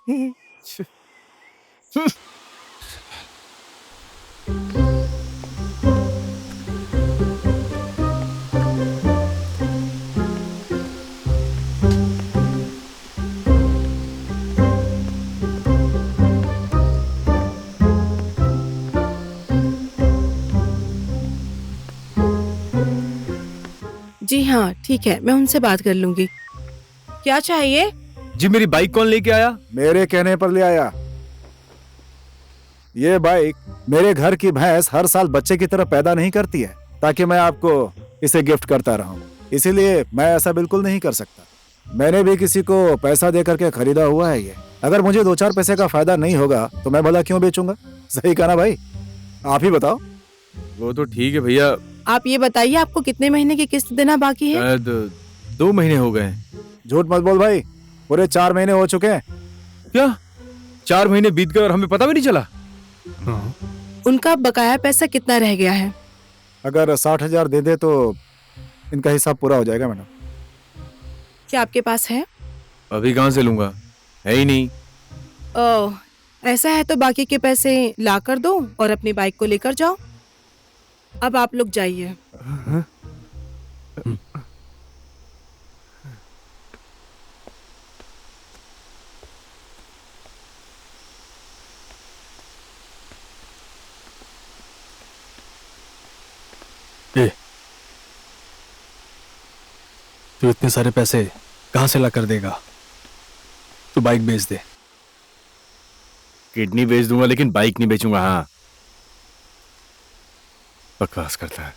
Speaker 8: जी हाँ, ठीक है, मैं उनसे बात कर लूंगी। क्या चाहिए?
Speaker 3: जी मेरी बाइक कौन लेके आया?
Speaker 10: मेरे कहने पर ले आया। ये बाइक मेरे घर की भैंस हर साल बच्चे की तरह पैदा नहीं करती है ताकि मैं आपको इसे गिफ्ट करता रहूं, इसीलिए मैं ऐसा बिल्कुल नहीं कर सकता। मैंने भी किसी को पैसा दे करके खरीदा हुआ है ये। अगर मुझे 2-4 पैसे का फायदा नहीं होगा तो मैं भला क्यों बेचूंगा? सही कहा ना भाई? आप ही बताओ।
Speaker 3: वो तो ठीक है भैया।
Speaker 8: आप ये बताइए, आपको कितने महीने की किस्त देना बाकी है?
Speaker 3: शायद 2 महीने हो गए।
Speaker 10: झूठ मत बोल भाई, पूरे 4 महीने हो चुके हैं।
Speaker 3: क्या 4 महीने बीत गए और हमें पता भी नहीं चला?
Speaker 8: उनका बकाया पैसा कितना रह गया है?
Speaker 10: अगर 60,000 दे दे तो इनका हिसाब पूरा हो जाएगा मैडम।
Speaker 8: क्या आपके पास है?
Speaker 3: अभी कहाँ से लूंगा, है ही नहीं।
Speaker 8: ओह, ऐसा है तो बाकी के पैसे ला कर दो और अपनी बाइक को लेकर जाओ। अब आप लोग जाइए।
Speaker 1: तू इतने सारे पैसे कहाँ से ला कर देगा? तू बाइक बेच दे।
Speaker 3: किडनी बेच दूंगा लेकिन बाइक नहीं बेचूंगा। हाँ, बकवास करता है।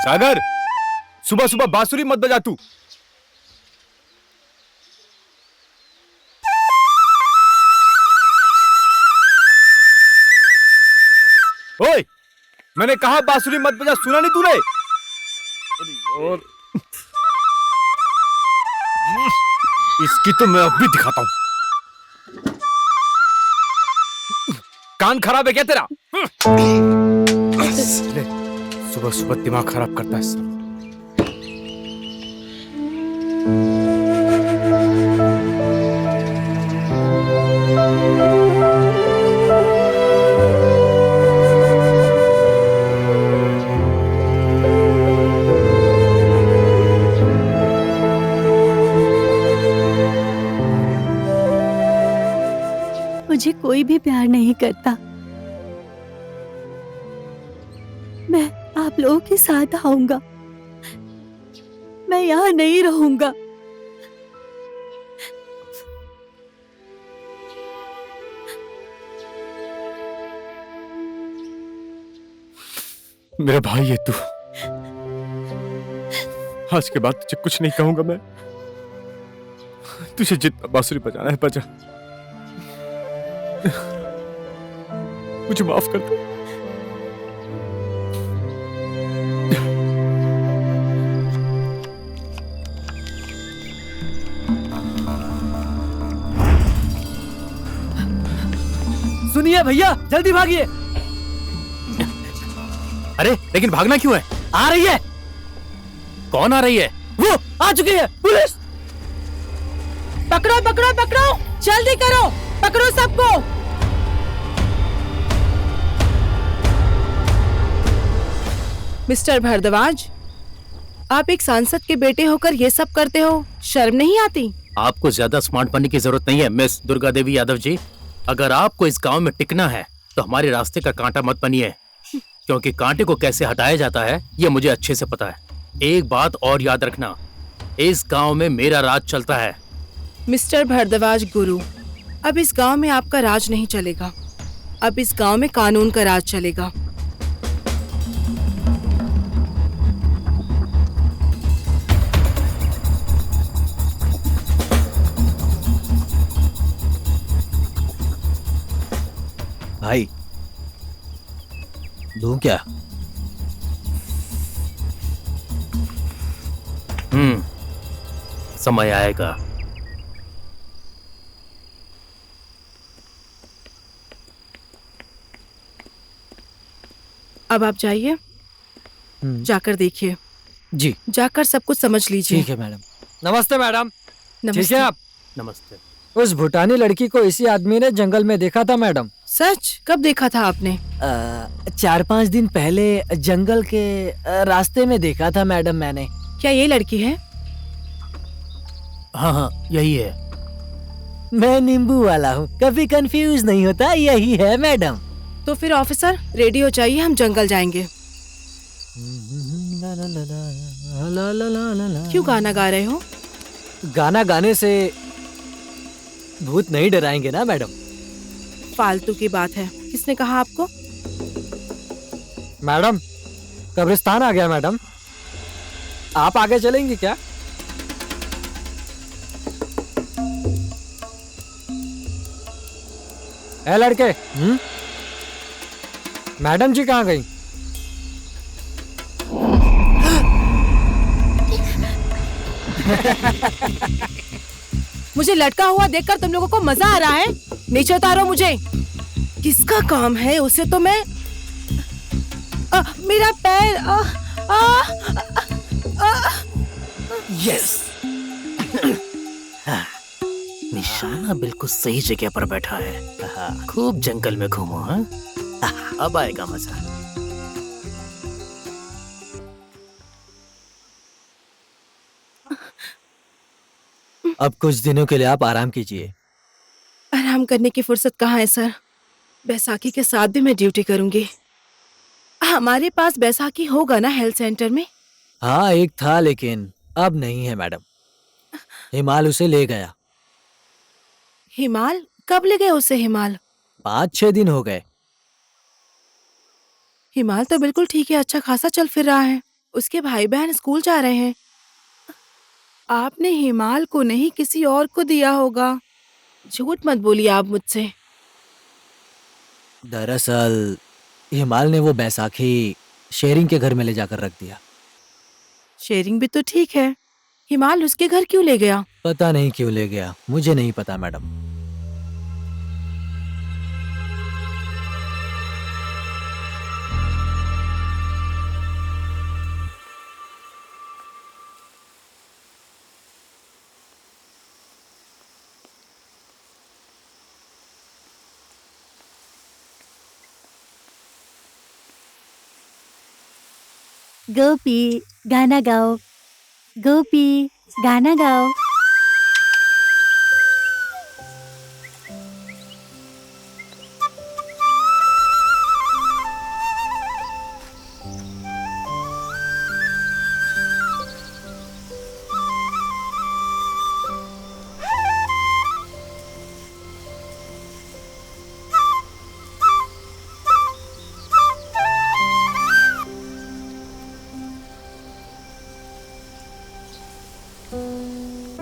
Speaker 3: सागर, सुबह सुबह बांसुरी मत बजा तू। ओए, मैंने कहा बांसुरी मत बजा, सुना नहीं तूने? और इसकी तो मैं अब भी दिखाता हूं। कान खराब है क्या तेरा? सुबह सुबह दिमाग खराब करता है सब।
Speaker 4: कोई भी प्यार नहीं करता। मैं आप लोगों के साथ आऊंगा, मैं यहाँ नहीं रहूंगा।
Speaker 3: मेरा भाई है तू। आज के बाद तुझे कुछ नहीं कहूंगा मैं। तुझे जितना बांसुरी बजाना है बजा। मुझे माफ कर दो।
Speaker 2: सुनिए भैया, जल्दी भागिए।
Speaker 6: अरे लेकिन भागना क्यों है?
Speaker 2: आ रही है।
Speaker 6: कौन आ रही है?
Speaker 2: वो आ चुकी है, पुलिस।
Speaker 8: पकड़ो पकड़ो पकड़ो, जल्दी करो, पकड़ो सबको। मिस्टर भारद्वाज, आप एक सांसद के बेटे होकर ये सब करते हो, शर्म नहीं आती?
Speaker 6: आपको ज्यादा स्मार्ट बनने की जरूरत नहीं है मिस दुर्गा देवी यादव जी। अगर आपको इस गांव में टिकना है तो हमारे रास्ते का कांटा मत बनिए, क्योंकि कांटे को कैसे हटाया जाता है ये मुझे अच्छे से पता है। एक बात और याद रखना, इस गांव में मेरा राज चलता है।
Speaker 8: मिस्टर भारद्वाज गुरु, अब इस गांव में आपका राज नहीं चलेगा, अब इस गांव में कानून का राज चलेगा।
Speaker 2: भाई दूं क्या?
Speaker 6: समय आएगा।
Speaker 8: अब आप जाइए, जाकर देखिए,
Speaker 2: जी
Speaker 8: जाकर सब कुछ समझ लीजिए।
Speaker 2: ठीक है मैडम। नमस्ते मैडम। ठीक
Speaker 8: नमस्ते।
Speaker 2: है आप?
Speaker 6: नमस्ते।
Speaker 2: उस भूटानी लड़की को इसी आदमी ने जंगल में देखा था मैडम।
Speaker 8: सच? कब देखा था आपने?
Speaker 2: 4-5 दिन पहले जंगल के रास्ते में देखा था मैडम मैंने।
Speaker 8: क्या ये लड़की है?
Speaker 6: हाँ हाँ यही है।
Speaker 2: मैं नींबू वाला हूँ, कभी कंफ्यूज नहीं होता, यही है मैडम।
Speaker 8: तो फिर ऑफिसर रेडी हो जाइए, हम जंगल जाएंगे। क्यों गाना गा रहे हो?
Speaker 2: गाना गाने से भूत नहीं डराएंगे ना मैडम।
Speaker 8: फालतू की बात है, किसने कहा आपको?
Speaker 2: मैडम कब्रिस्तान आ गया मैडम, आप आगे चलेंगे क्या? ए लड़के, मैडम जी कहाँ गई?
Speaker 8: मुझे लटका हुआ देखकर तुम लोगों को मजा आ रहा है? नीचे उतारो मुझे। किसका काम है उसे तो मैं मेरा पैर
Speaker 6: यस। निशाना बिल्कुल सही जगह पर बैठा है। खूब जंगल में घूमो। हाँ अब आएगा मजा।
Speaker 2: अब कुछ दिनों के लिए आप आराम कीजिए।
Speaker 8: आराम करने की फुर्सत कहाँ है सर? बैसाखी के साथ भी मैं ड्यूटी करूंगी। हमारे पास बैसाखी होगा ना हेल्थ सेंटर में?
Speaker 2: हाँ एक था, लेकिन अब नहीं है मैडम। हिमाल उसे ले गया।
Speaker 8: हिमाल? कब ले गए उसे हिमाल?
Speaker 2: 5-6 दिन हो गए।
Speaker 8: हिमाल तो बिल्कुल ठीक है, अच्छा खासा चल फिर रहा है। उसके भाई बहन स्कूल जा रहे हैं। आपने हिमाल को नहीं किसी और को दिया होगा। झूठ मत बोलिए आप मुझसे।
Speaker 2: दरअसल हिमाल ने वो बैसाखी शेरिंग के घर में ले जाकर रख दिया।
Speaker 8: शेयरिंग भी तो ठीक है, हिमाल उसके घर क्यों ले गया?
Speaker 2: पता नहीं क्यों ले गया, मुझे नहीं पता मैडम।
Speaker 4: गोपी गाना गाओ, गोपी गाना गाओ।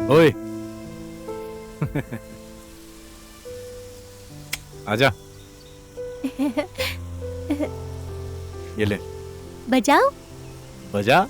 Speaker 3: ओए आजा, ये ले
Speaker 4: बजाओ।
Speaker 3: बजा।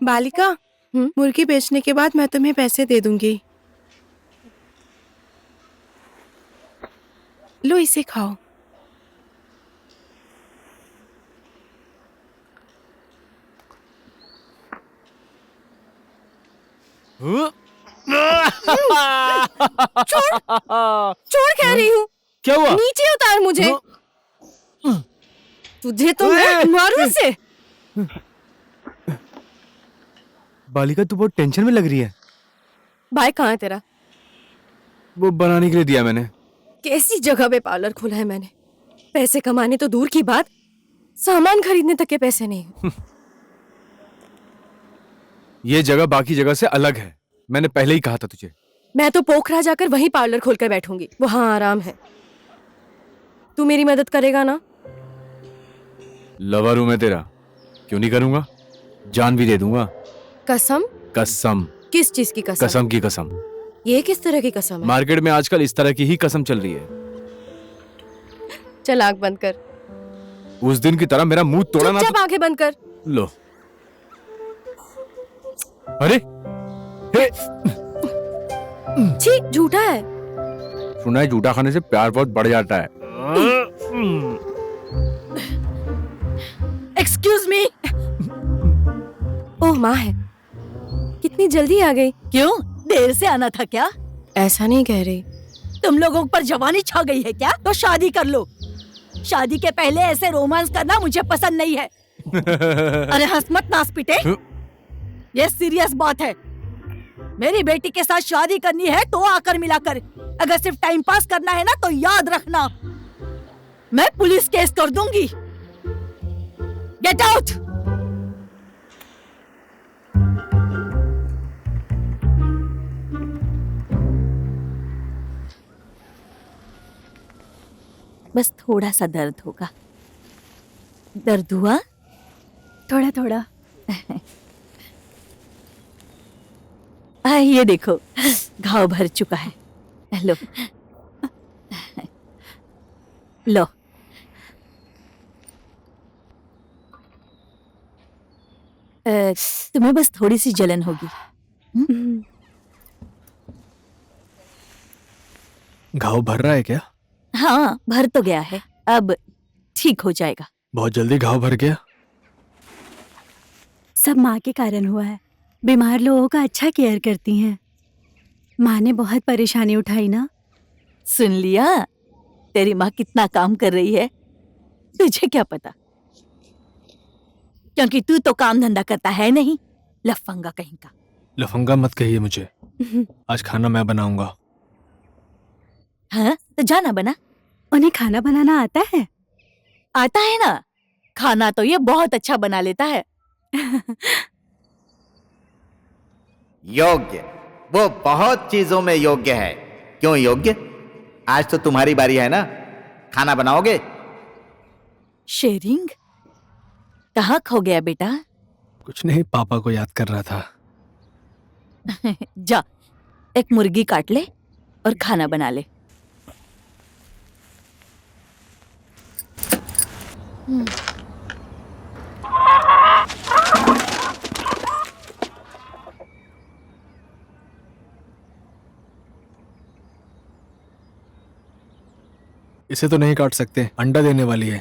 Speaker 8: बालिका, मुर्गी बेचने के बाद मैं तुम्हें पैसे दे दूंगी। लो इसे खाओ।
Speaker 5: छोड़ कह रही हूँ,
Speaker 3: क्या हुआ?
Speaker 5: नीचे उतार मुझे। तुझे तो मैं मारूं से।
Speaker 3: बालिका, तू बहुत टेंशन में लग रही है।
Speaker 5: भाई कहाँ है तेरा?
Speaker 3: वो बनाने के लिए दिया मैंने।
Speaker 5: कैसी जगह पे पार्लर खोला है मैंने। पैसे कमाने तो दूर की बात, सामान खरीदने तक के पैसे नहीं।
Speaker 3: ये जगह बाकी जगह से अलग है, मैंने पहले ही कहा था तुझे।
Speaker 5: मैं तो पोखरा जाकर वहीं पार्लर खोलकर बैठूंगी, वहां आराम है। तू मेरी मदद करेगा ना?
Speaker 3: लवर हूं मैं तेरा, क्यों नहीं करूंगा? जान भी दे दूंगा।
Speaker 5: कसम?
Speaker 3: कसम।
Speaker 5: किस चीज की कसम?
Speaker 3: कसम की कसम।
Speaker 5: ये किस तरह की कसम है?
Speaker 3: मार्केट में आजकल इस तरह की ही कसम चल रही है।
Speaker 5: चल आंख बंद कर।
Speaker 3: उस दिन की तरह मेरा मुंह तोड़ा ना
Speaker 5: चुपचाप आंखें बंद कर।
Speaker 3: लो। अरे हे,
Speaker 5: छी, झूठा है।
Speaker 3: सुना है झूठा खाने से प्यार बहुत बढ़ जाता है।
Speaker 7: Excuse me.
Speaker 5: ओह माँ है, कितनी जल्दी आ गई।
Speaker 7: क्यों, देर से आना था क्या?
Speaker 5: ऐसा नहीं कह रही।
Speaker 7: तुम लोगों पर जवानी छा गई है क्या? तो शादी कर लो। शादी के पहले ऐसे रोमांस करना मुझे पसंद नहीं है। अरे हंस मत नास पिटे, ये सीरियस बात है। मेरी बेटी के साथ शादी करनी है तो आकर मिला कर। अगर सिर्फ टाइम पास करना है ना तो याद रखना, मैं पुलिस केस कर दूंगी। Get out. बस थोड़ा सा दर्द होगा। दर्द हुआ?
Speaker 4: थोड़ा थोड़ा।
Speaker 7: ये देखो, घाव भर चुका है। लो लो। तुम्हें बस थोड़ी सी जलन होगी।
Speaker 1: घाव भर रहा है क्या?
Speaker 7: हाँ, भर तो गया है, अब ठीक हो जाएगा।
Speaker 1: बहुत जल्दी घाव भर गया।
Speaker 4: सब माँ के कारण हुआ है। बीमार लोगों का अच्छा केयर करती हैं। माँ ने बहुत परेशानी उठाई ना।
Speaker 7: सुन लिया, तेरी माँ कितना काम कर रही है, तुझे क्या पता? क्योंकि तू तो काम धंधा करता है नहीं, लफंगा कहीं का।
Speaker 1: लफंगा मत कहिए मुझे। आज खाना मैं बनाऊंगा।
Speaker 7: हाँ, तो जाना बना।
Speaker 4: उन्हें खाना बनाना आता है?
Speaker 7: आता है ना, खाना तो ये बहुत अच्छा बना लेता है।
Speaker 9: योग्य, वो बहुत चीजों में योग्य है। क्यों योग्य? आज तो तुम्हारी बारी है ना, खाना बनाओगे?
Speaker 7: शेरिंग, कहाँ खो गया बेटा?
Speaker 1: कुछ नहीं, पापा को याद कर रहा था।
Speaker 7: जा, एक मुर्गी काट ले और खाना बना ले।
Speaker 1: इसे तो नहीं काट सकते, अंडा देने वाली है।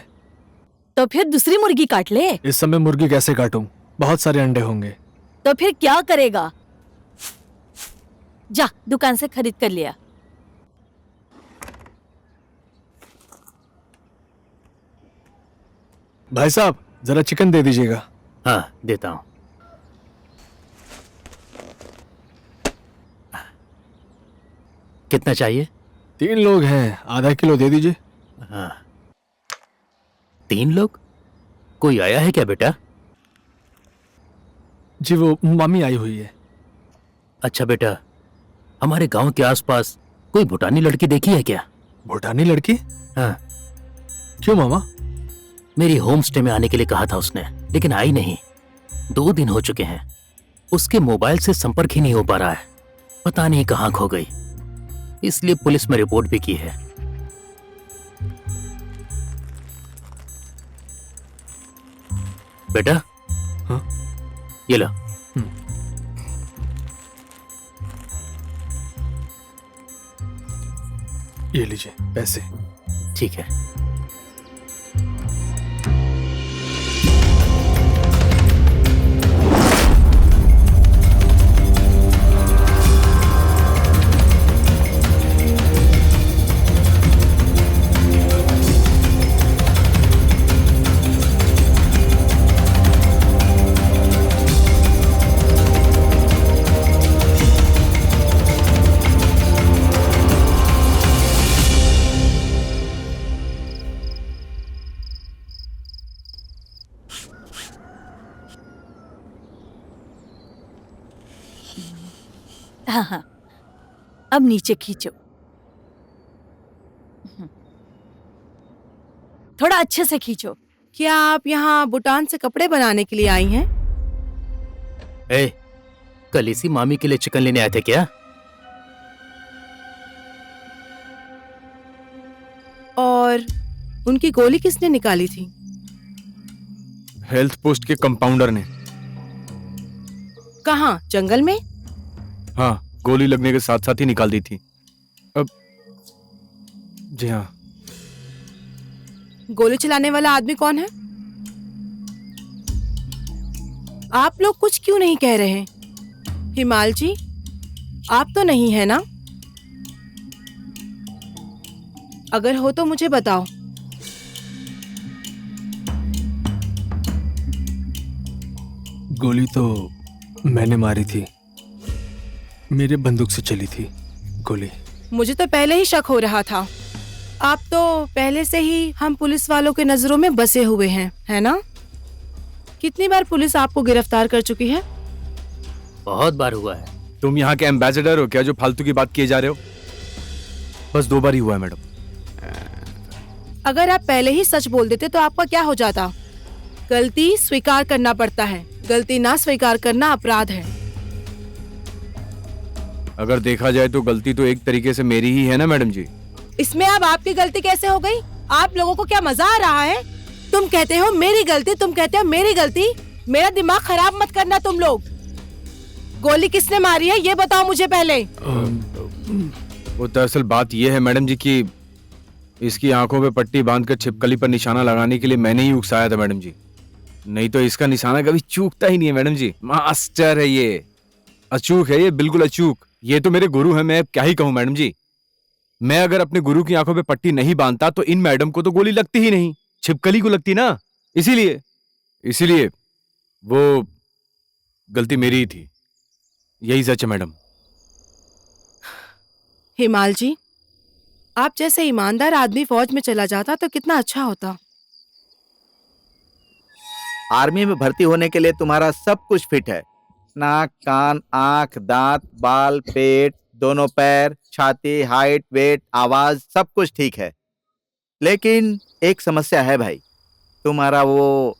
Speaker 7: तो फिर दूसरी मुर्गी काट ले।
Speaker 1: इस समय मुर्गी कैसे काटूं? बहुत सारे अंडे होंगे।
Speaker 7: तो फिर क्या करेगा? जा, दुकान से खरीद कर लिया।
Speaker 1: भाई साहब, जरा चिकन दे दीजिएगा।
Speaker 6: हाँ, देता हूँ। कितना चाहिए?
Speaker 1: 3 लोग हैं, आधा किलो दे दीजिए।
Speaker 6: हाँ। 3 लोग? कोई आया है क्या बेटा?
Speaker 1: जी वो मामी आई हुई है।
Speaker 6: अच्छा बेटा, हमारे गांव के आसपास कोई भूटानी लड़की देखी है क्या?
Speaker 1: भूटानी लड़की?
Speaker 6: हाँ,
Speaker 1: क्यों मामा?
Speaker 6: मेरी होम स्टे में आने के लिए कहा था उसने, लेकिन आई नहीं। 2 दिन हो चुके हैं, उसके मोबाइल से संपर्क ही नहीं हो पा रहा है। पता नहीं कहाँ खो गई, इसलिए पुलिस में रिपोर्ट भी की है। बेटा,
Speaker 1: हाँ?
Speaker 6: ये लो।
Speaker 1: ये लीजिए पैसे।
Speaker 6: ठीक है।
Speaker 7: हाँ हाँ, अब नीचे खींचो। थोड़ा अच्छे से खींचो।
Speaker 8: क्या आप यहाँ भूटान से कपड़े बनाने के लिए आई हैं?
Speaker 6: ए, कल इसी मामी के लिए चिकन लेने आए थे क्या?
Speaker 8: और उनकी गोली किसने निकाली थी?
Speaker 3: हेल्थ पोस्ट के कंपाउंडर ने।
Speaker 8: कहाँ, जंगल में?
Speaker 3: हाँ, गोली लगने के साथ साथ ही निकाल दी थी। अब जी हाँ।
Speaker 8: गोली चलाने वाला आदमी कौन है? आप लोग कुछ क्यों नहीं कह रहे? हिमाल जी, आप तो नहीं है ना? अगर हो तो मुझे बताओ।
Speaker 1: गोली तो मैंने मारी थी, मेरे बंदूक से चली थी गोली।
Speaker 8: मुझे तो पहले ही शक हो रहा था। आप तो पहले से ही हम पुलिस वालों के नजरों में बसे हुए हैं, है ना? कितनी बार पुलिस आपको गिरफ्तार कर चुकी है?
Speaker 6: बहुत बार हुआ है।
Speaker 3: तुम यहाँ के एम्बेसडर हो क्या जो फालतू की बात किए जा रहे हो? बस 2 बार ही हुआ है मैडम।
Speaker 8: अगर आप पहले ही सच बोल देते तो आपका क्या हो जाता? गलती स्वीकार करना पड़ता है, गलती ना स्वीकार करना अपराध है।
Speaker 3: अगर देखा जाए तो गलती तो एक तरीके से मेरी ही है ना मैडम जी।
Speaker 8: इसमें अब आपकी गलती कैसे हो गई? आप लोगों को क्या मजा आ रहा है? तुम कहते हो मेरी गलती, तुम कहते हो मेरी गलती। मेरा दिमाग खराब मत करना तुम लोग। गोली किसने मारी है ये बताओ मुझे पहले।
Speaker 3: वो दरअसल बात ये है मैडम जी कि इसकी आंखों पे पट्टी बांधकर छिपकली पर निशाना लगाने के लिए मैंने ही उकसाया था मैडम जी। नहीं तो इसका निशाना कभी चूकता ही नहीं है मैडम जी। मास्टर है ये, अचूक है ये, बिल्कुल अचूक। ये तो मेरे गुरु है, मैं अब क्या ही कहूँ मैडम जी। मैं अगर अपने गुरु की आंखों पे पट्टी नहीं बांधता तो इन मैडम को तो गोली लगती ही नहीं, छिपकली को लगती ना। इसीलिए वो गलती मेरी ही थी। यही सच है मैडम।
Speaker 8: हिमाल जी, आप जैसे ईमानदार आदमी फौज में चला जाता तो कितना अच्छा होता।
Speaker 9: आर्मी में भर्ती होने के लिए तुम्हारा सब कुछ फिट है। नाक, कान, आंख, दांत, बाल, पेट, दोनों पैर, छाती, हाइट, वेट, आवाज, सब कुछ ठीक है। लेकिन एक समस्या है भाई, तुम्हारा वो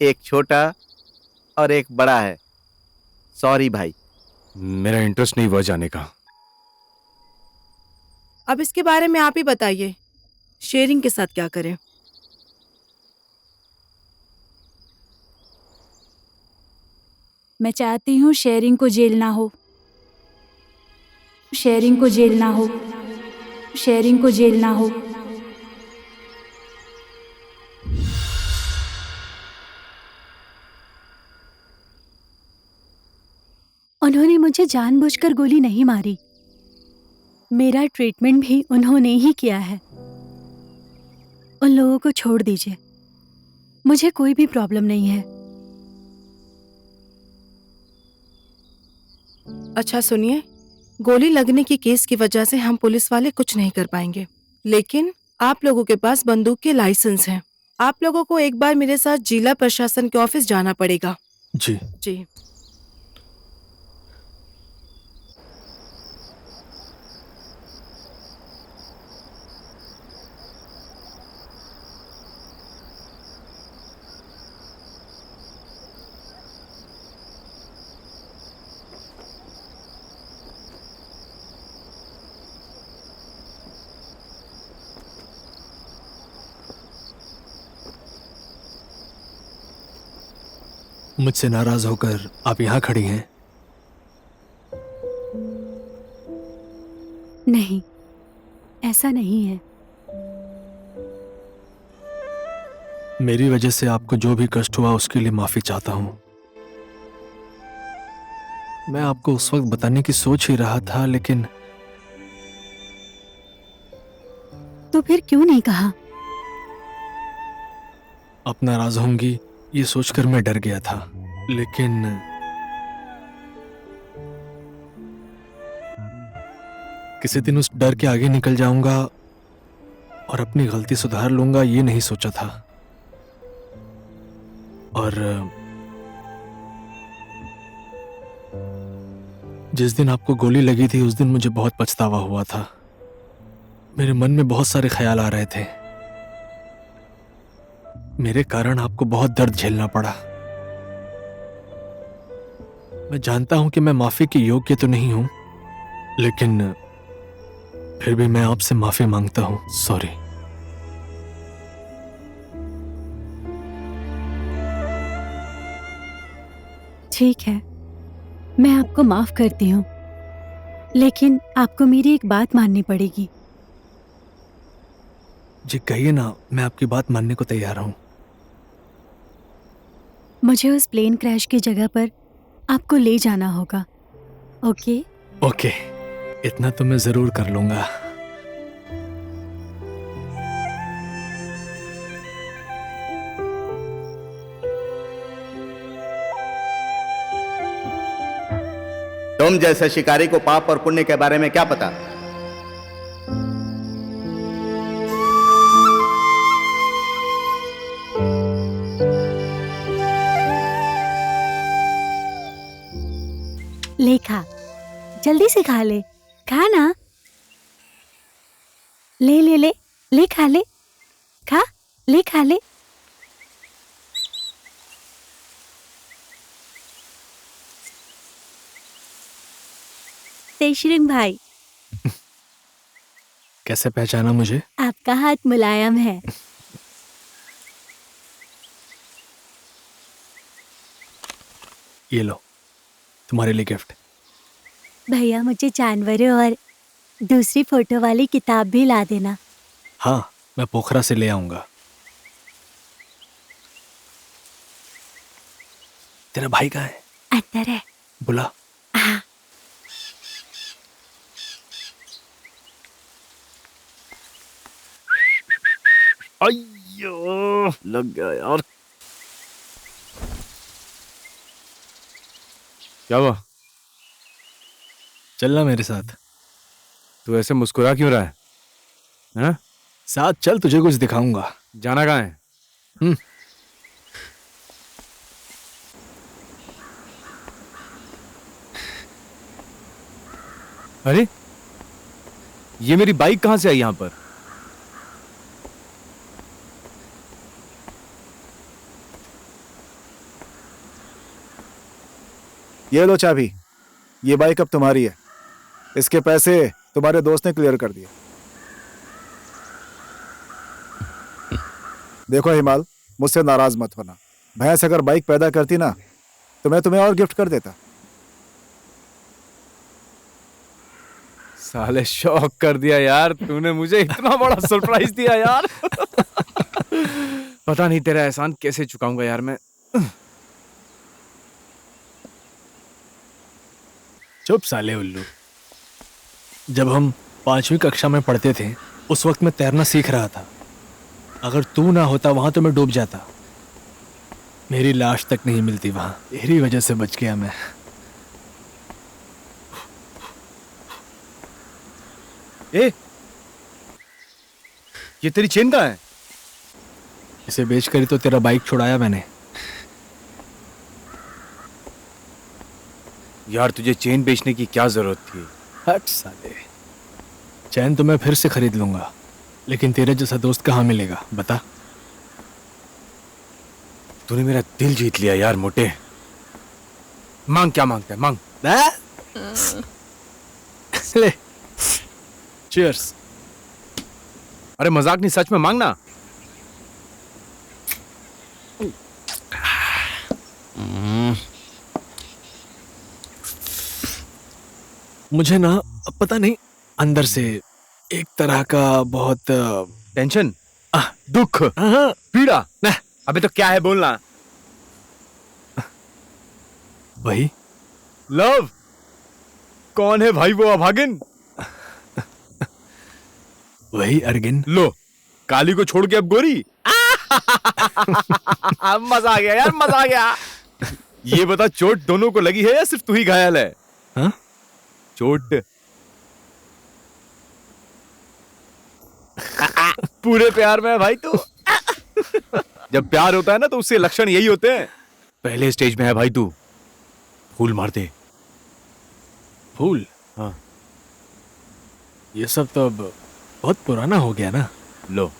Speaker 9: एक छोटा और एक बड़ा है। सॉरी भाई।
Speaker 3: मेरा इंटरेस्ट नहीं हुआ जाने का।
Speaker 8: अब इसके बारे में आप ही बताइए, शेरिंग के साथ क्या करें?
Speaker 4: मैं चाहती हूँ शेरिंग को जेल ना हो, शेरिंग को जेल ना हो, शेरिंग को जेल ना हो। उन्होंने मुझे जानबूझकर गोली नहीं मारी, मेरा ट्रीटमेंट भी उन्होंने ही किया है। उन लोगों को छोड़ दीजिए, मुझे कोई भी प्रॉब्लम नहीं है।
Speaker 8: अच्छा सुनिए, गोली लगने की केस की वजह से हम पुलिस वाले कुछ नहीं कर पाएंगे, लेकिन आप लोगों के पास बंदूक के लाइसेंस हैं। आप लोगों को एक बार मेरे साथ जिला प्रशासन के ऑफिस जाना पड़ेगा।
Speaker 1: जी।
Speaker 8: जी।
Speaker 1: मुझसे नाराज होकर आप यहाँ खड़ी हैं?
Speaker 4: नहीं, ऐसा नहीं है।
Speaker 1: मेरी वजह से आपको जो भी कष्ट हुआ उसके लिए माफी चाहता हूं। मैं आपको उस वक्त बताने की सोच ही रहा था, लेकिन
Speaker 4: तो फिर क्यों नहीं कहा?
Speaker 1: आप नाराज होंगी ये सोचकर मैं डर गया था, लेकिन किसी दिन उस डर के आगे निकल जाऊंगा और अपनी गलती सुधार लूंगा, ये नहीं सोचा था। और जिस दिन आपको गोली लगी थी उस दिन मुझे बहुत पछतावा हुआ था। मेरे मन में बहुत सारे ख्याल आ रहे थे। मेरे कारण आपको बहुत दर्द झेलना पड़ा। मैं जानता हूं कि मैं माफी के योग्य तो नहीं हूं, लेकिन फिर भी मैं आपसे माफी मांगता हूं। सॉरी।
Speaker 4: ठीक है, मैं आपको माफ करती हूँ, लेकिन आपको मेरी एक बात माननी पड़ेगी।
Speaker 1: जी कहिए ना, मैं आपकी बात मानने को तैयार हूं।
Speaker 4: मुझे उस प्लेन क्रैश की जगह पर आपको ले जाना होगा। ओके?
Speaker 1: ओके, इतना तो मैं जरूर कर लूंगा।
Speaker 9: तुम जैसे शिकारी को पाप और पुण्य के बारे में क्या पता?
Speaker 4: ले खा, जल्दी से खा ले। खा ना। ले ले ले ले, खा ले। खा ले, खा ले। तेशरिंग भाई,
Speaker 1: कैसे पहचाना मुझे?
Speaker 4: आपका हाथ मुलायम है।
Speaker 1: ये लो, तुम्हारे लिए गिफ्ट।
Speaker 4: भैया मुझे जानवरों और दूसरी फोटो वाली किताब भी ला देना।
Speaker 1: हाँ, मैं पोखरा से ले आऊंगा। तेरा भाई कहाँ है?
Speaker 4: अंदर है।
Speaker 1: बुला।
Speaker 4: हाँ।
Speaker 3: अय्यो, लग गया यार। क्या हुआ?
Speaker 1: चलना मेरे साथ।
Speaker 3: तू ऐसे मुस्कुरा क्यों रहा है? हाँ?
Speaker 1: साथ चल, तुझे कुछ दिखाऊंगा।
Speaker 3: जाना कहाँ है? अरे, ये मेरी बाइक कहाँ से आई यहाँ पर?
Speaker 10: ये लो चाबी। ये बाइक अब तुम्हारी है। इसके पैसे तुम्हारे दोस्त ने क्लियर कर दिए। देखो हिमाल, मुझसे नाराज मत होना। भैंस अगर बाइक पैदा करती ना तो मैं तुम्हें और गिफ्ट कर देता।
Speaker 3: साले शॉक कर दिया यार, तूने मुझे इतना बड़ा सरप्राइज दिया यार। पता नहीं तेरा एहसान कैसे चुकाऊंगा यार मैं।
Speaker 1: चुप साले उल्लू। जब हम 5वीं कक्षा में पढ़ते थे उस वक्त मैं तैरना सीख रहा था। अगर तू ना होता वहां तो मैं डूब जाता। मेरी लाश तक नहीं मिलती वहां। तेरी वजह से बच गया मैं।
Speaker 3: ए, ये तेरी चेन कहाँ है?
Speaker 1: इसे बेचकर ही तो तेरा बाइक छुड़ाया मैंने।
Speaker 3: यार तुझे चेन बेचने की क्या जरूरत थी?
Speaker 1: हट साले। चैन तो मैं फिर से खरीद लूंगा, लेकिन तेरे जैसा दोस्त कहाँ मिलेगा बता।
Speaker 3: तूने मेरा दिल जीत लिया यार मोटे। मांग, क्या मांगता है? मांग।
Speaker 1: ले, चीयर्स।
Speaker 3: अरे मजाक नहीं, सच में मांगना।
Speaker 1: मुझे ना पता नहीं अंदर से एक तरह का बहुत
Speaker 3: टेंशन,
Speaker 1: आह,
Speaker 3: दुख,
Speaker 1: हाँ,
Speaker 3: पीड़ा। अबे तो क्या है बोलना।
Speaker 1: वही
Speaker 3: लव। कौन है भाई वो अभागिन?
Speaker 1: वही अर्गिन।
Speaker 3: लो, काली को छोड़ के अब गोरी। मजा आ गया यार, मजा आ गया। ये बता, चोट दोनों को लगी है या सिर्फ तू ही घायल है?
Speaker 1: हाँ?
Speaker 3: चोट पूरे प्यार में है भाई तू। जब प्यार होता है ना तो उसके लक्षण यही होते हैं। पहले स्टेज में है भाई तू। फूल मार दे।
Speaker 1: फूल?
Speaker 3: हाँ।
Speaker 1: ये सब तो अब बहुत पुराना हो गया ना।
Speaker 3: लो,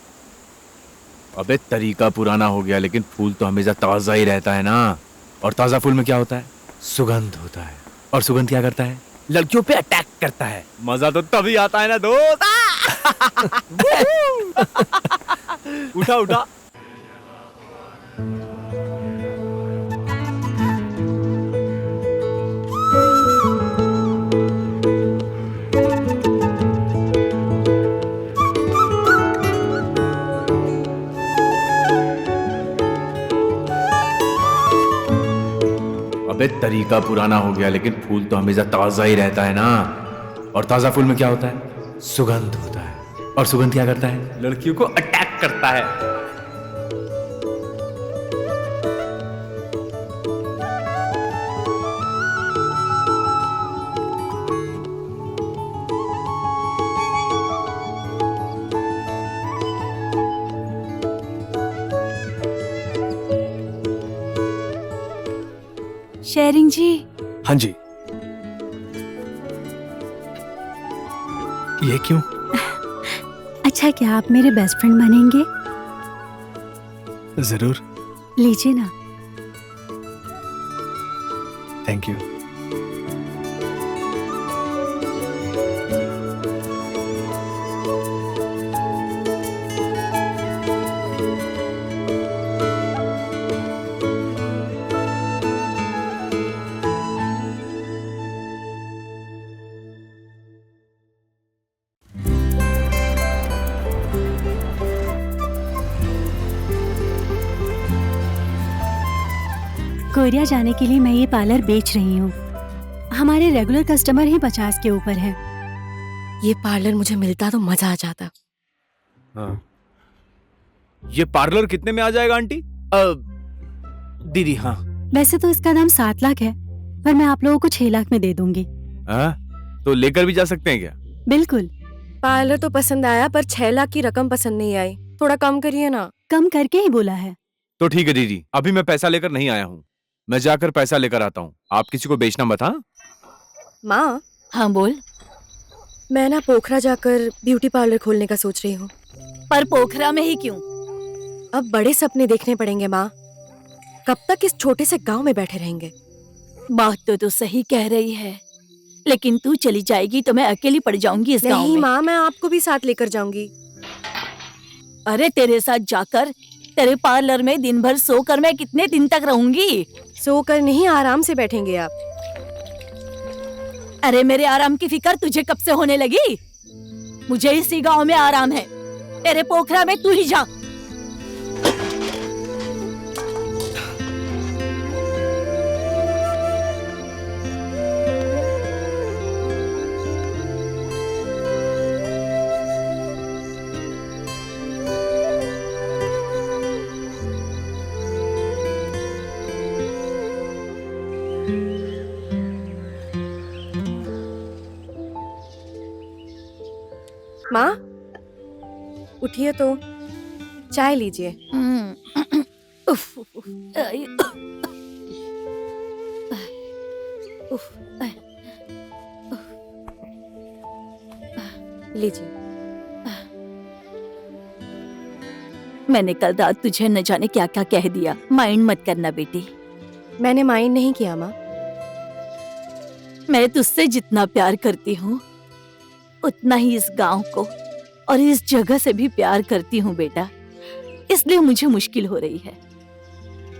Speaker 3: अबे तरीका पुराना हो गया, लेकिन फूल तो हमेशा ताजा ही रहता है ना। और ताजा फूल में क्या होता है? सुगंध होता है। और सुगंध क्या करता है? लड़कियों पे अटैक करता है। मजा तो तभी आता है ना दोस्त। उठा उठा। अबे तरीका पुराना हो गया, लेकिन फूल तो हमेशा ताजा ही रहता है ना। और ताजा फूल में क्या होता है? सुगंध होता है। और सुगंध क्या करता है? लड़कियों को अटैक करता है।
Speaker 4: शेरिंग जी।
Speaker 1: हाँ जी। ये क्यों?
Speaker 4: अच्छा, क्या आप मेरे बेस्ट फ्रेंड बनेंगे?
Speaker 1: जरूर।
Speaker 4: लीजिए ना।
Speaker 1: Thank you.
Speaker 4: कोरिया जाने के लिए मैं ये पार्लर बेच रही हूँ। हमारे रेगुलर कस्टमर ही 50 के ऊपर है।
Speaker 5: ये पार्लर मुझे मिलता तो मजा आ जाता।
Speaker 3: हाँ। ये पार्लर कितने में आ जाएगा आंटी? दीदी हाँ।
Speaker 4: वैसे तो इसका दाम 7 लाख है, पर मैं आप लोगों को 6 लाख में दे दूंगी।
Speaker 3: तो लेकर भी जा सकते हैं क्या?
Speaker 4: बिल्कुल।
Speaker 5: पार्लर तो पसंद आया, पर 6 लाख की रकम पसंद नहीं आई। थोड़ा कम करिए ना।
Speaker 4: कम करके ही बोला है।
Speaker 3: तो ठीक है दीदी, अभी मैं पैसा लेकर नहीं आया हूँ। मैं जाकर पैसा लेकर आता हूँ। आप किसी को बेचना मत। हाँ
Speaker 5: माँ,
Speaker 7: हाँ बोल।
Speaker 5: मैं ना पोखरा जाकर ब्यूटी पार्लर खोलने का सोच रही हूँ।
Speaker 7: पर पोखरा में ही क्यों?
Speaker 5: अब बड़े सपने देखने पड़ेंगे माँ। कब तक इस छोटे से गांव में बैठे रहेंगे?
Speaker 7: बात तो तू सही कह रही है, लेकिन तू चली जाएगी तो मैं अकेली पड़ जाऊंगी इस गांव
Speaker 5: नहीं
Speaker 7: में।
Speaker 5: माँ, मैं आपको भी साथ लेकर जाऊंगी।
Speaker 7: अरे तेरे साथ जाकर तेरे पार्लर में दिन भर सोकर मैं कितने दिन तक रहूंगी?
Speaker 5: सोकर नहीं, आराम से बैठेंगे आप।
Speaker 7: अरे मेरे आराम की फिक्र तुझे कब से होने लगी? मुझे इसी गांव में आराम है। तेरे पोखरा में तू ही जा।
Speaker 5: माँ, उठिए तो, चाय लीजिए।
Speaker 7: उफ, उफ, आई, उफ, आई,
Speaker 5: लीजिए।
Speaker 7: मैंने कल रात तुझे न जाने क्या क्या कह दिया। माइंड मत करना बेटी।
Speaker 5: मैंने माइंड नहीं किया माँ।
Speaker 7: मैं तुझसे जितना प्यार करती हूँ उतना ही इस गांव को और इस जगह से भी प्यार करती हूँ बेटा। इसलिए मुझे मुश्किल हो रही है।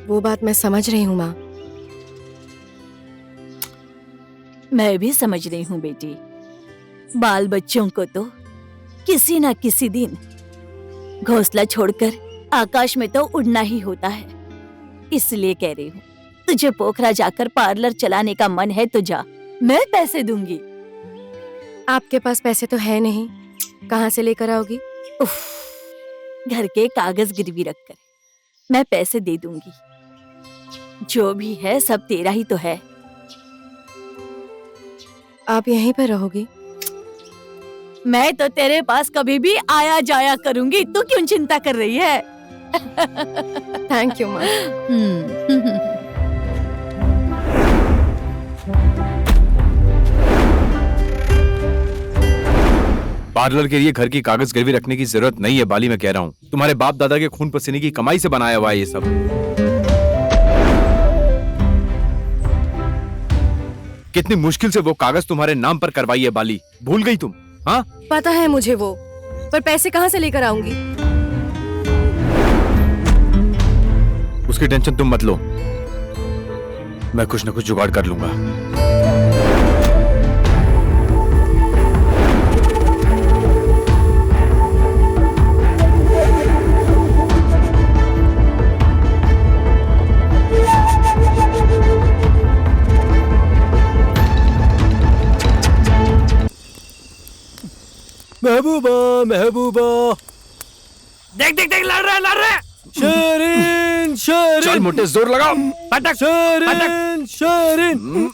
Speaker 5: वो बात मैं समझ रही हूँ माँ।
Speaker 7: मैं भी समझ रही हूँ बेटी। बाल बच्चों को तो किसी ना किसी दिन घोंसला छोड़कर आकाश में तो उड़ना ही होता है। इसलिए कह रही हूँ, तुझे पोखरा जाकर पार्लर चलाने का मन है तो जा, मैं पैसे दूंगी।
Speaker 5: आपके पास पैसे तो है नहीं, कहाँ से लेकर आओगी?
Speaker 7: उफ, घर के कागज गिरवी रखकर मैं पैसे दे दूंगी। जो भी है सब तेरा ही तो है।
Speaker 5: आप यहीं पर रहोगी?
Speaker 7: मैं तो तेरे पास कभी भी आया जाया करूंगी, तू क्यों चिंता कर रही है?
Speaker 5: थैंक यू माँ।
Speaker 3: पार्लर के लिए घर की कागज गिरवी रखने की जरूरत नहीं है बाली, मैं कह रहा हूँ। तुम्हारे बाप दादा के खून पसीने की कमाई से बनाया हुआ है ये सब। कितनी मुश्किल से वो कागज तुम्हारे नाम पर करवाई है बाली, भूल गई तुम? हाँ
Speaker 5: पता है मुझे वो, पर पैसे कहाँ से लेकर आऊंगी?
Speaker 3: उसकी टेंशन तुम मत लो, मैं कुछ ना कुछ जुगाड़ कर लूंगा।
Speaker 2: महबूबा महबूबा,
Speaker 6: देख देख देख, लड़ रहा है।
Speaker 2: शरीन शरीन,
Speaker 3: चल मोटे, जोर लगाओ।
Speaker 6: पटक
Speaker 2: शरीन शरीन।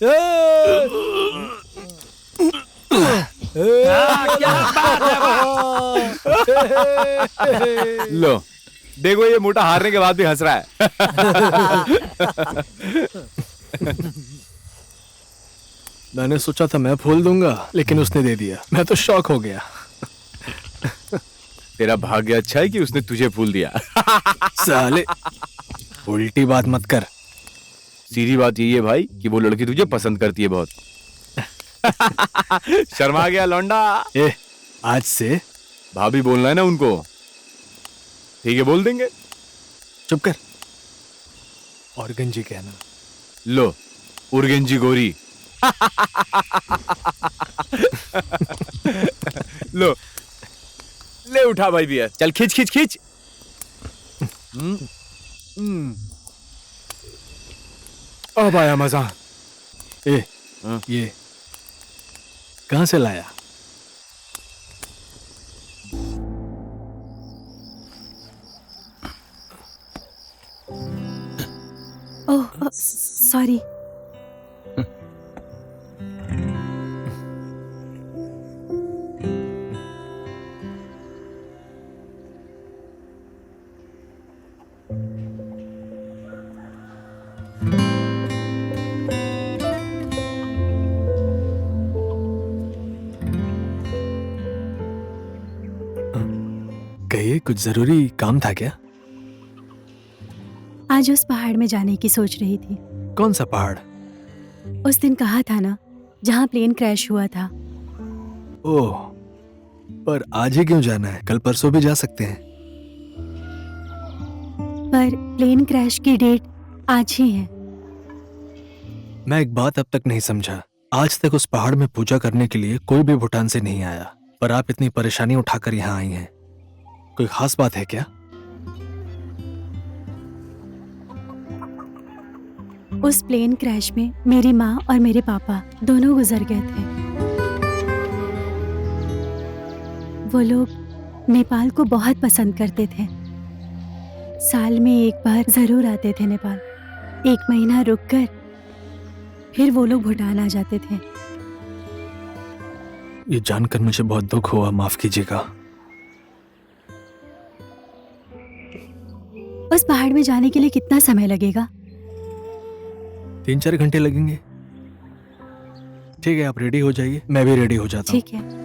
Speaker 6: क्या बात है?
Speaker 3: लो देखो, ये मोटा हारने के बाद भी हंस रहा है।
Speaker 1: मैंने सोचा था मैं फूल दूंगा, लेकिन उसने दे दिया। मैं तो शॉक हो गया।
Speaker 3: तेरा भाग्य अच्छा है कि उसने तुझे फूल दिया।
Speaker 1: साले, उल्टी बात मत कर।
Speaker 3: सीधी बात यही है भाई कि वो लड़की तुझे पसंद करती है बहुत। शर्मा गया लौंडा।
Speaker 1: ए, आज से
Speaker 3: भाभी बोलना है ना उनको। ठीक है, बोल देंगे।
Speaker 1: चुप कर। और गंजी कहना।
Speaker 3: लो, उर्गेंजी गोरी। लो ले उठा भाई बियर, चल खींच खींच खींच। अब आया मजा।
Speaker 1: ए, ये कहां से लाया?
Speaker 4: Oh sorry.
Speaker 1: कहिए, कुछ जरूरी काम था क्या?
Speaker 4: आज उस पहाड़ में जाने की सोच रही थी।
Speaker 1: कौन सा पहाड़?
Speaker 4: उस दिन कहा था ना, जहाँ प्लेन क्रैश हुआ था।
Speaker 1: ओह, पर आज ही क्यों जाना है? कल परसों भी जा सकते हैं।
Speaker 4: पर प्लेन क्रैश की डेट आज ही है।
Speaker 1: मैं एक बात अब तक नहीं समझा। आज तक उस पहाड़ में पूजा करने के लिए कोई भी भूटान से नहीं आया, पर आप इतनी परेशानी उठाकर यहाँ आई हैं। कोई खास बात है क्या?
Speaker 4: उस प्लेन क्रैश में मेरी माँ और मेरे पापा दोनों गुजर गए थे। वो लोग नेपाल को बहुत पसंद करते थे। साल में एक बार जरूर आते थे नेपाल। 1 महीना रुककर फिर वो लोग भूटान आ जाते थे।
Speaker 1: ये जानकर मुझे बहुत दुख हुआ, माफ कीजिएगा।
Speaker 4: उस पहाड़ में जाने के लिए कितना समय लगेगा?
Speaker 1: 3-4 घंटे लगेंगे। ठीक है, आप रेडी हो जाइए, मैं भी रेडी हो जाता हूँ।
Speaker 4: ठीक है।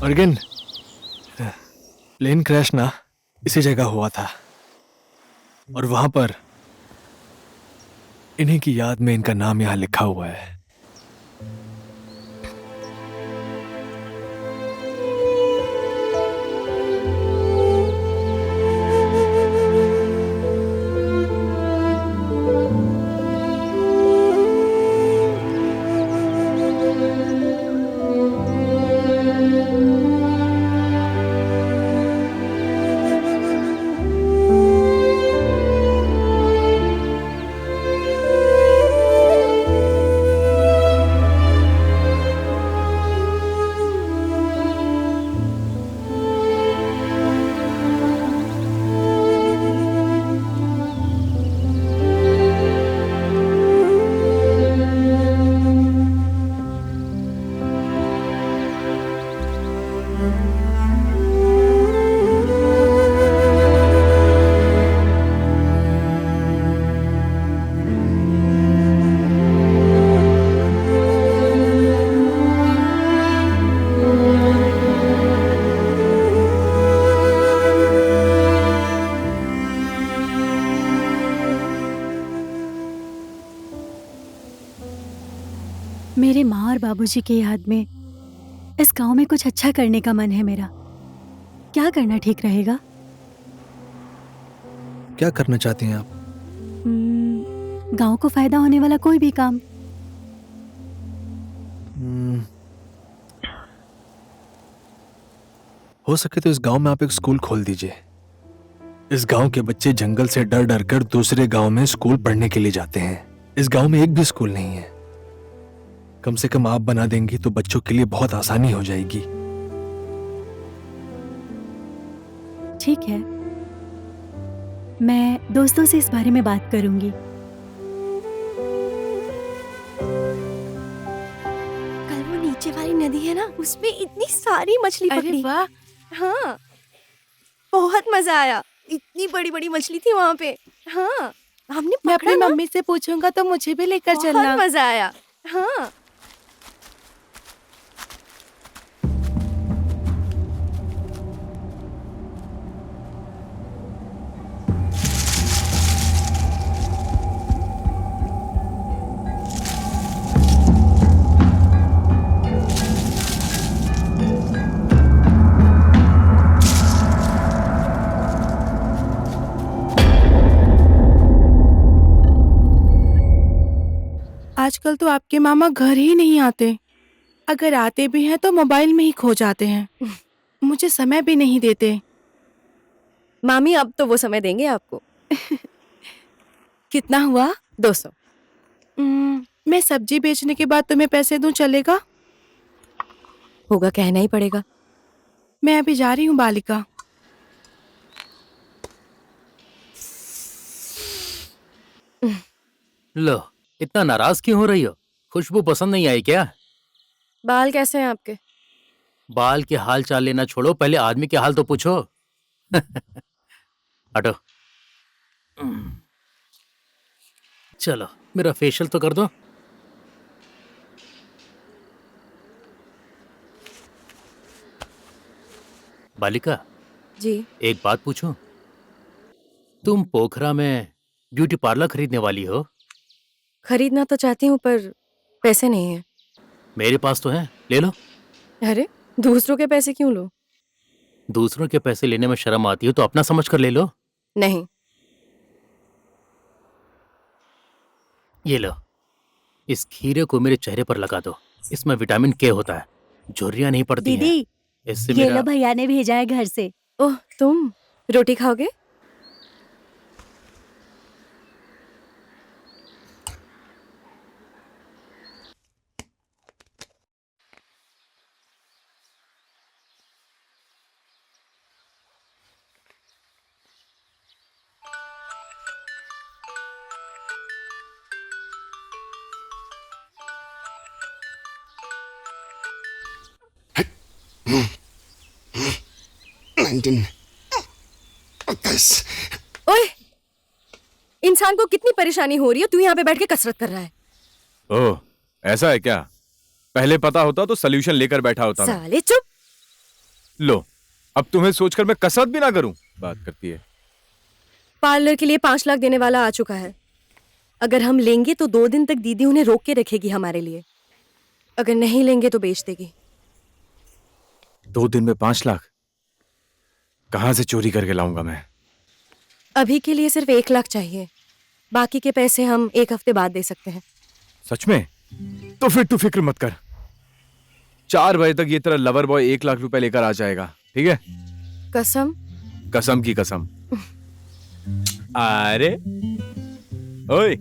Speaker 1: अर्गेन, प्लेन क्रैश ना इसी जगह हुआ था और वहां पर इन्हीं की याद में इनका नाम यहाँ लिखा हुआ है।
Speaker 4: मेरे माँ और बाबूजी के याद में इस गांव में कुछ अच्छा करने का मन है मेरा। क्या करना ठीक रहेगा?
Speaker 1: क्या करना चाहती हैं आप?
Speaker 4: गांव को फायदा होने वाला कोई भी काम।
Speaker 1: हो सके तो इस गांव में आप एक स्कूल खोल दीजिए। इस गांव के बच्चे जंगल से डर डर कर दूसरे गांव में स्कूल पढ़ने के लिए जाते हैं। इस गांव में एक भी स्कूल नहीं है। कम से कम आप बना देंगी तो बच्चों के लिए बहुत आसानी हो जाएगी।
Speaker 4: ठीक है, मैं दोस्तों से इस बारे में बात करूंगी।
Speaker 5: कल वो नीचे वाली नदी है ना, उसमें इतनी सारी मछली
Speaker 8: अरे
Speaker 5: पकड़ी।
Speaker 8: वाह,
Speaker 5: हाँ, बहुत मजा आया। इतनी बड़ी बड़ी मछली थी वहाँ पे। हाँ, हमने
Speaker 8: मैं
Speaker 5: पकड़ा
Speaker 8: अपनी
Speaker 5: ना,
Speaker 8: मम्मी से पूछूंगा तो मुझे भी लेकर चलना।
Speaker 5: बहुत मजा आया। हाँ,
Speaker 8: आजकल तो आपके मामा घर ही नहीं आते। अगर आते भी हैं तो मोबाइल में ही खो जाते हैं। मुझे समय भी नहीं देते।
Speaker 5: मामी अब तो वो समय देंगे आपको।
Speaker 8: कितना हुआ?
Speaker 5: 200।
Speaker 8: मैं सब्जी बेचने के बाद तुम्हें पैसे दूं, चलेगा?
Speaker 5: होगा, कहना ही पड़ेगा।
Speaker 8: मैं अभी जा रही हूँ बालिका।
Speaker 6: लो, इतना नाराज क्यों हो रही हो? खुशबू पसंद नहीं आई क्या?
Speaker 5: बाल कैसे हैं आपके?
Speaker 6: बाल के हाल चाल लेना छोड़ो, पहले आदमी के हाल तो पूछो। हटो। चलो, मेरा फेशियल तो कर दो। बालिका,
Speaker 5: जी,
Speaker 6: एक बात पूछूं? तुम पोखरा में ब्यूटी पार्लर खरीदने वाली हो?
Speaker 5: खरीदना तो चाहती हूँ पर पैसे नहीं है।
Speaker 6: मेरे पास तो है, ले लो।
Speaker 5: अरे, दूसरों के पैसे क्यों लो?
Speaker 6: दूसरों के पैसे लेने में शर्म आती हो तो अपना समझ कर ले लो।
Speaker 5: नहीं।
Speaker 6: ये लो, इस खीरे को मेरे चेहरे पर लगा दो। इसमें विटामिन के होता है, झुर्रियां नहीं पड़ती हैं।
Speaker 4: दीदी,
Speaker 6: इससे
Speaker 4: ये
Speaker 6: मेरा
Speaker 4: लो, भैया ने भेजा है घर से।
Speaker 5: ओह, तुम रोटी खाओगे? ओए, इंसान को कितनी परेशानी हो रही है, तू यहाँ पे बैठ के कसरत कर रहा है।
Speaker 3: ओह, ऐसा है क्या? पहले पता होता तो सोल्यूशन लेकर बैठा होता मैं।
Speaker 5: साले चुप।
Speaker 3: लो, अब तुम्हें सोचकर मैं कसरत भी ना करूं, बात करती है।
Speaker 5: पार्लर के लिए 5 लाख देने वाला आ चुका है। अगर हम लेंगे तो 2 दिन तक दीदी उन्हें रोक के रखेगी हमारे लिए। अगर नहीं लेंगे तो बेच देगी।
Speaker 3: 2 दिन में 5 लाख कहां से चोरी करके लाऊंगा मैं?
Speaker 5: अभी के लिए सिर्फ 1 लाख चाहिए। बाकी के पैसे हम 1 हफ्ते बाद दे सकते हैं।
Speaker 3: सच में? तो फिर तू फिक्र मत कर, 4 बजे तक ये तेरा लवर बॉय 1 लाख रुपए लेकर आ जाएगा, ठीक है?
Speaker 5: कसम?
Speaker 3: कसम की कसम। अरे ओए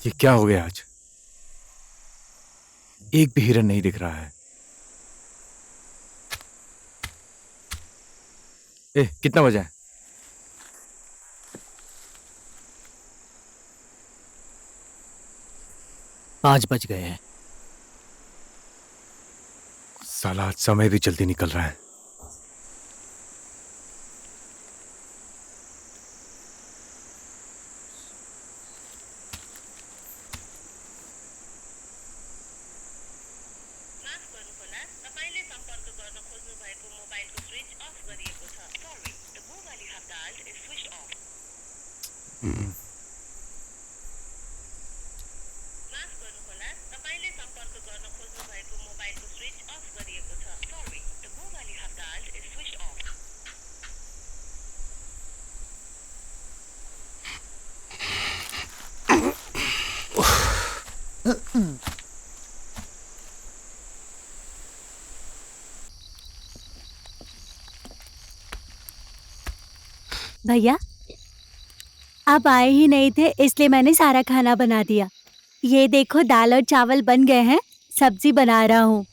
Speaker 3: ये क्या हो गया आज? एक भी हिरन नहीं दिख रहा है। कितना बजा है?
Speaker 1: पाँच बज गए हैं।
Speaker 3: साला आज समय भी जल्दी निकल रहा है।
Speaker 4: भैया, आप आए ही नहीं थे इसलिए मैंने सारा खाना बना दिया। ये देखो दाल और चावल बन गए हैं, सब्जी बना रहा हूँ।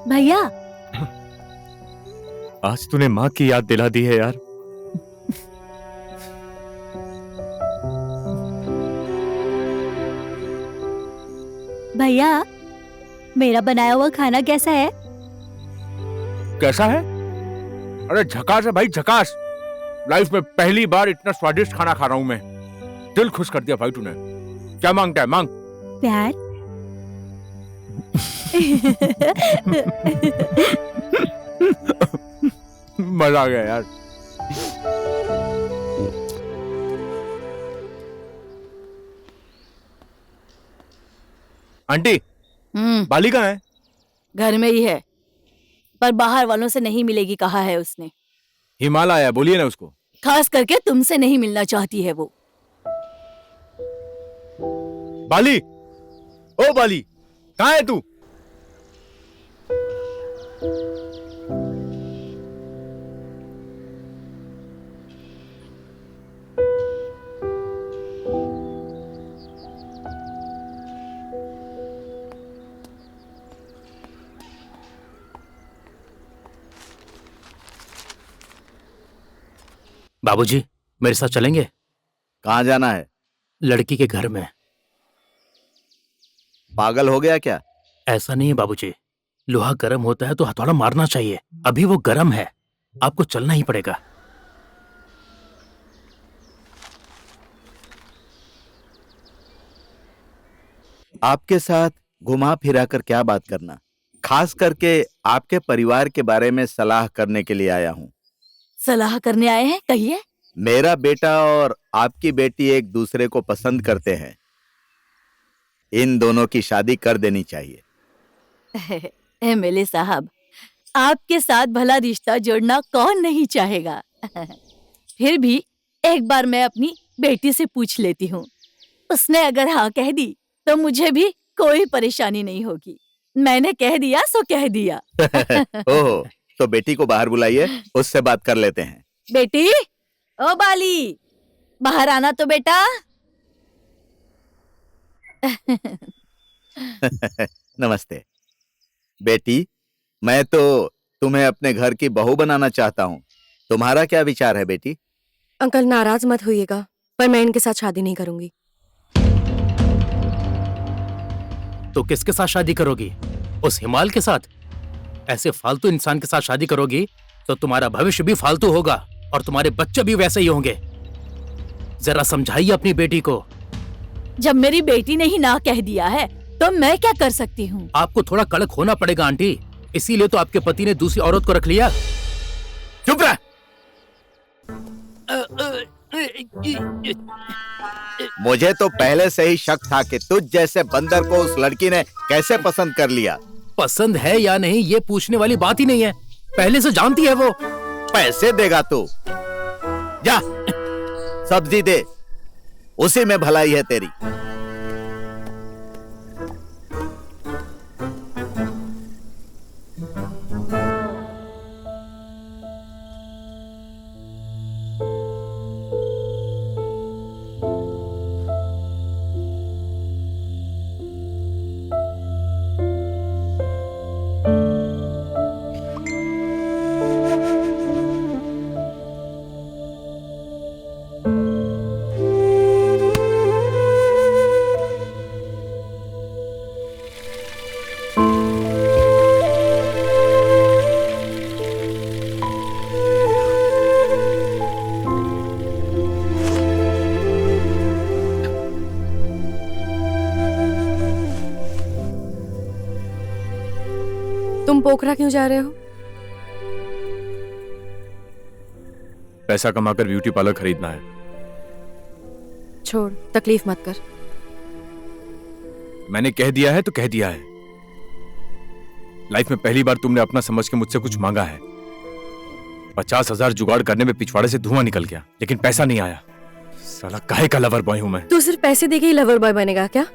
Speaker 4: भैया,
Speaker 3: आज तूने माँ की याद दिला दी है यार।
Speaker 4: भैया, मेरा बनाया हुआ खाना कैसा है?
Speaker 3: कैसा है? अरे झकास है भाई, झकास। लाइफ में पहली बार इतना स्वादिष्ट खाना खा रहा हूं मैं। दिल खुश कर दिया भाई तूने। क्या मांगता है? मांग।
Speaker 4: प्यार।
Speaker 3: मजा आ गया यार। आंटी, बाली कहाँ है?
Speaker 7: घर में ही है, पर बाहर वालों से नहीं मिलेगी कहा है उसने।
Speaker 3: हिमालय आया, बोलिए ना उसको।
Speaker 7: खास करके तुमसे नहीं मिलना चाहती है वो।
Speaker 3: बाली, ओ बाली, कहाँ है तू?
Speaker 6: बाबूजी, मेरे साथ चलेंगे?
Speaker 9: कहाँ जाना है?
Speaker 6: लड़की के घर में।
Speaker 9: पागल हो गया क्या?
Speaker 6: ऐसा नहीं है बाबूजी, लोहा गर्म होता है तो हथौड़ा मारना चाहिए। अभी वो गर्म है, आपको चलना ही पड़ेगा।
Speaker 9: आपके साथ घुमा फिरा कर क्या बात करना, खास करके आपके परिवार के बारे में सलाह करने के लिए आया हूँ।
Speaker 7: सलाह करने आए हैं? कहिए।
Speaker 9: मेरा बेटा और आपकी बेटी एक दूसरे को पसंद करते हैं। इन दोनों की शादी कर देनी चाहिए।
Speaker 7: एमएलए साहब, आपके साथ भला रिश्ता जोड़ना कौन नहीं चाहेगा। फिर भी एक बार मैं अपनी बेटी से पूछ लेती हूँ। उसने अगर हाँ कह दी तो मुझे भी कोई परेशानी नहीं होगी। मैंने कह दिया सो कह दिया।
Speaker 9: ओह, तो बेटी को बाहर बुलाइए, उससे बात कर लेते हैं।
Speaker 7: बेटी, ओ बाली, बाहर आना तो बेटा।
Speaker 9: नमस्ते बेटी, मैं तो तुम्हें अपने घर की बहू बनाना चाहता हूँ। तुम्हारा क्या विचार है बेटी?
Speaker 5: अंकल नाराज मत होइएगा, पर मैं इनके साथ शादी नहीं करूंगी।
Speaker 6: तो किसके साथ शादी करोगी? उस हिमाल के साथ? ऐसे फालतू इंसान के साथ शादी करोगी तो तुम्हारा भविष्य भी फालतू होगा और तुम्हारे बच्चे भी वैसे ही होंगे। जरा समझाइए अपनी बेटी को।
Speaker 7: जब मेरी बेटी ने ही ना कह दिया है तो मैं क्या कर सकती हूँ?
Speaker 6: आपको थोड़ा कड़क होना पड़ेगा आंटी, इसीलिए तो आपके पति ने दूसरी औरत को रख लिया।
Speaker 9: चुप रह। मुझे तो पहले से ही शक था कि तुझ जैसे बंदर को उस लड़की ने कैसे पसंद कर लिया।
Speaker 6: पसंद है या नहीं ये पूछने वाली बात ही नहीं है, पहले से जानती है वो।
Speaker 9: पैसे देगा तू? जा सब्जी दे, उसी में भलाई है तेरी।
Speaker 5: तुम पोखरा क्यों जा रहे हो?
Speaker 3: पैसा कमाकर ब्यूटी पार्लर खरीदना है।
Speaker 5: छोड़, तकलीफ मत कर।
Speaker 3: मैंने कह दिया है तो कह दिया है। लाइफ में पहली बार तुमने अपना समझ के मुझसे कुछ मांगा है। 50,000 जुगाड़ करने में पिछवाड़े से धुआं निकल गया, लेकिन पैसा नहीं आया। साला काहे का लवर बॉय हूं मैं।
Speaker 5: तू सिर्फ पैसे देके ही लवर बॉय बनेगा क्या?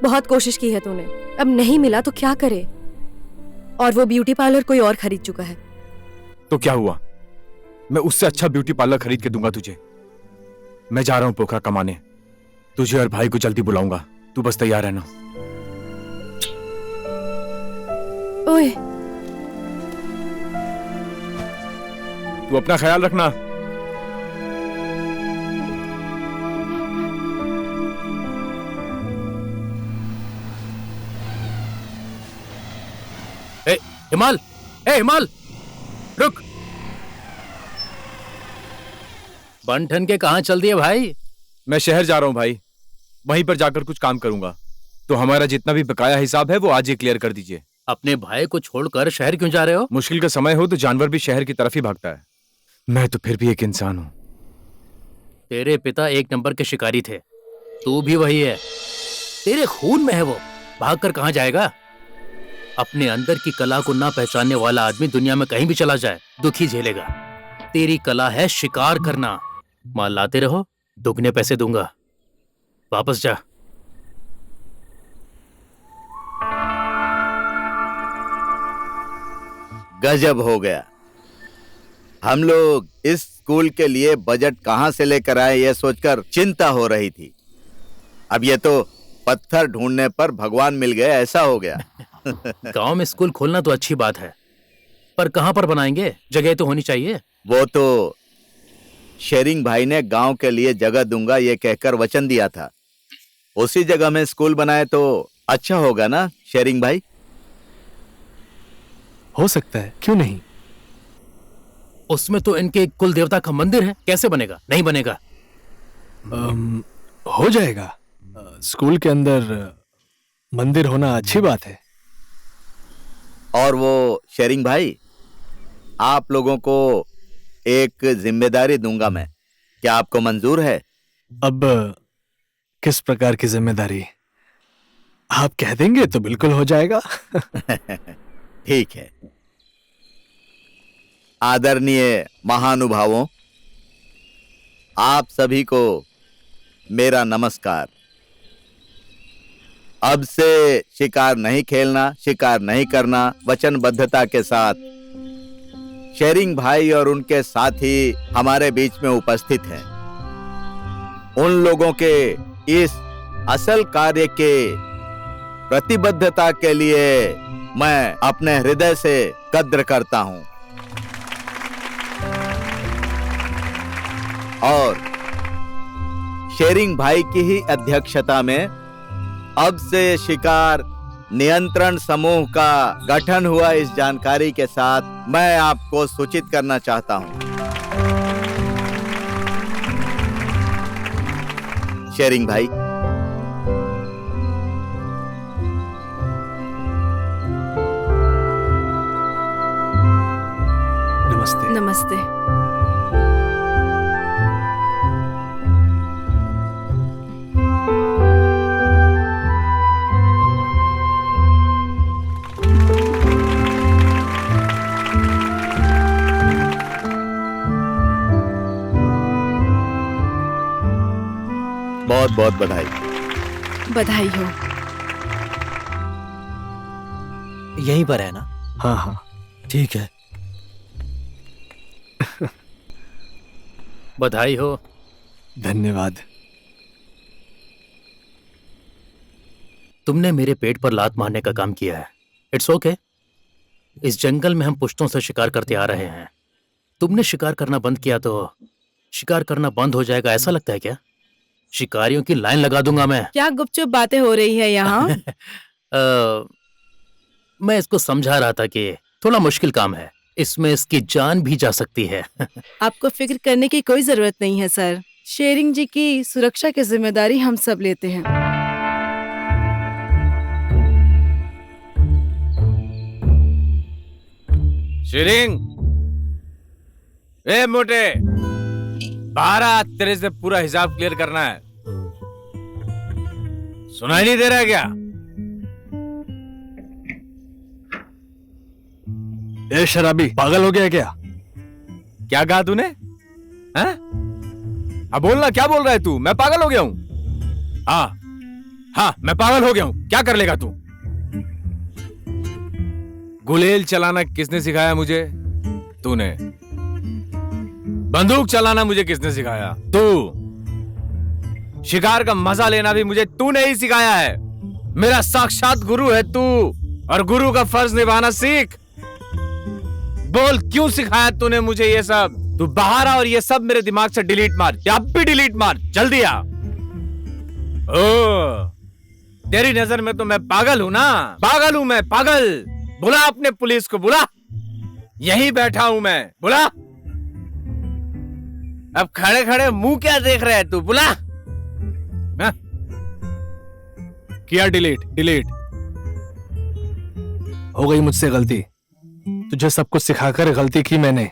Speaker 5: बहुत कोशिश की है तूने, अब नहीं मिला तो क्या करे? और वो ब्यूटी पार्लर कोई और खरीद चुका है।
Speaker 3: तो क्या हुआ, मैं उससे अच्छा ब्यूटी पार्लर खरीद के दूंगा तुझे। मैं जा रहा हूं पोखरा कमाने, तुझे और भाई को जल्दी बुलाऊंगा, तू बस तैयार रहना।
Speaker 5: ओए,
Speaker 3: तू अपना ख्याल रखना।
Speaker 6: हिमाल, ए हिमाल, रुक। बन ठन के कहां चल दिए भाई?
Speaker 3: मैं शहर जा रहा हूं भाई, वहीं पर जाकर कुछ काम करूंगा। तो हमारा जितना भी बकाया हिसाब है वो आज ही क्लियर कर दीजिए।
Speaker 6: अपने भाई को छोड़कर शहर क्यों जा रहे हो?
Speaker 3: मुश्किल का समय हो तो जानवर भी शहर की तरफ ही भागता है। मैं तो फिर भी एक इंसान हूं।
Speaker 6: तेरे पिता एक नंबर के शिकारी थे, तू भी वही है। तेरे खून में है वो, भागकर कहां जाएगा? अपने अंदर की कला को ना पहचानने वाला आदमी दुनिया में कहीं भी चला जाए दुख ही झेलेगा। तेरी कला है शिकार करना। माल लाते रहो, दुगने पैसे दूंगा। वापस जा।
Speaker 9: गजब हो गया। हम लोग इस स्कूल के लिए बजट कहां से लेकर आए यह सोचकर चिंता हो रही थी। अब ये तो पत्थर ढूंढने पर भगवान मिल गए ऐसा हो गया।
Speaker 6: गांव में स्कूल खोलना तो अच्छी बात है, पर कहां पर बनाएंगे? जगह तो होनी चाहिए।
Speaker 9: वो तो शेरिंग भाई ने गांव के लिए जगह दूंगा ये कहकर वचन दिया था। उसी जगह में स्कूल बनाए तो अच्छा होगा ना शेरिंग भाई?
Speaker 1: हो सकता है, क्यों नहीं।
Speaker 6: उसमें तो इनके कुल देवता का मंदिर है, कैसे बनेगा? नहीं बनेगा।
Speaker 1: हो जाएगा। स्कूल के अंदर मंदिर होना अच्छी बात है।
Speaker 9: और वो शेरिंग भाई, आप लोगों को एक जिम्मेदारी दूंगा मैं, क्या आपको मंजूर है?
Speaker 1: अब किस प्रकार की जिम्मेदारी? आप कह देंगे तो बिल्कुल हो जाएगा।
Speaker 9: ठीक है। आदरणीय महानुभावों, आप सभी को मेरा नमस्कार। अब से शिकार नहीं खेलना, शिकार नहीं करना, वचनबद्धता के साथ शेरिंग भाई और उनके साथी हमारे बीच में उपस्थित हैं। उन लोगों के इस असल कार्य के प्रतिबद्धता के लिए मैं अपने हृदय से कद्र करता हूं और शेरिंग भाई की ही अध्यक्षता में अब से शिकार नियंत्रण समूह का गठन हुआ इस जानकारी के साथ मैं आपको सूचित करना चाहता हूं। शेरिंग भाई,
Speaker 1: नमस्ते।
Speaker 8: नमस्ते।
Speaker 9: बहुत बहुत बधाई।
Speaker 8: बधाई हो।
Speaker 2: यहीं पर है ना?
Speaker 1: हाँ हाँ,
Speaker 2: ठीक है।
Speaker 6: बधाई हो।
Speaker 1: धन्यवाद।
Speaker 6: तुमने मेरे पेट पर लात मारने का काम किया है। It's okay. इस जंगल में हम पुश्तों से शिकार करते आ रहे हैं। तुमने शिकार करना बंद किया तो शिकार करना बंद हो जाएगा, ऐसा लगता है क्या? शिकारियों की लाइन लगा दूंगा मैं।
Speaker 8: क्या गुपचुप बातें हो रही है यहाँ?
Speaker 6: मैं इसको समझा रहा था कि थोड़ा मुश्किल काम है, इसमें इसकी जान भी जा सकती है।
Speaker 8: आपको फिक्र करने की कोई जरूरत नहीं है सर। शेरिंग जी की सुरक्षा की जिम्मेदारी हम सब लेते हैं।
Speaker 3: शेरिंग, ए मोटे, 12 तेरे से पूरा हिसाब क्लियर करना है। सुनाई नहीं दे रहा है क्या?
Speaker 1: ए शराबी, पागल हो गया क्या?
Speaker 3: क्या कहा तूने? हैं? अब बोलना, क्या बोल रहा है तू? मैं पागल हो गया हूं? हाँ हाँ, मैं पागल हो गया हूं। क्या कर लेगा तू? गुलेल चलाना किसने सिखाया मुझे? तूने। बंदूक चलाना मुझे किसने सिखाया? तू। शिकार का मजा लेना भी मुझे तूने ही सिखाया है। मेरा साक्षात गुरु है तू, और गुरु का फर्ज निभाना सीख। बोल, क्यों सिखाया तूने मुझे ये सब? तू बाहर आ और ये सब मेरे दिमाग से डिलीट मार, या अब भी डिलीट मार, जल्दी आ। ओ, तेरी नजर में तो मैं पागल हूं ना? पागल हूं मैं, पागल। बुला अपने पुलिस को, बुला। यहीं बैठा हूं मैं, बुला। अब खड़े खड़े मुंह क्या देख रहे है तू? बुला। हाँ?
Speaker 1: किया डिलीट, डिलीट हो गई मुझसे गलती। तुझे सब कुछ सिखाकर गलती की मैंने,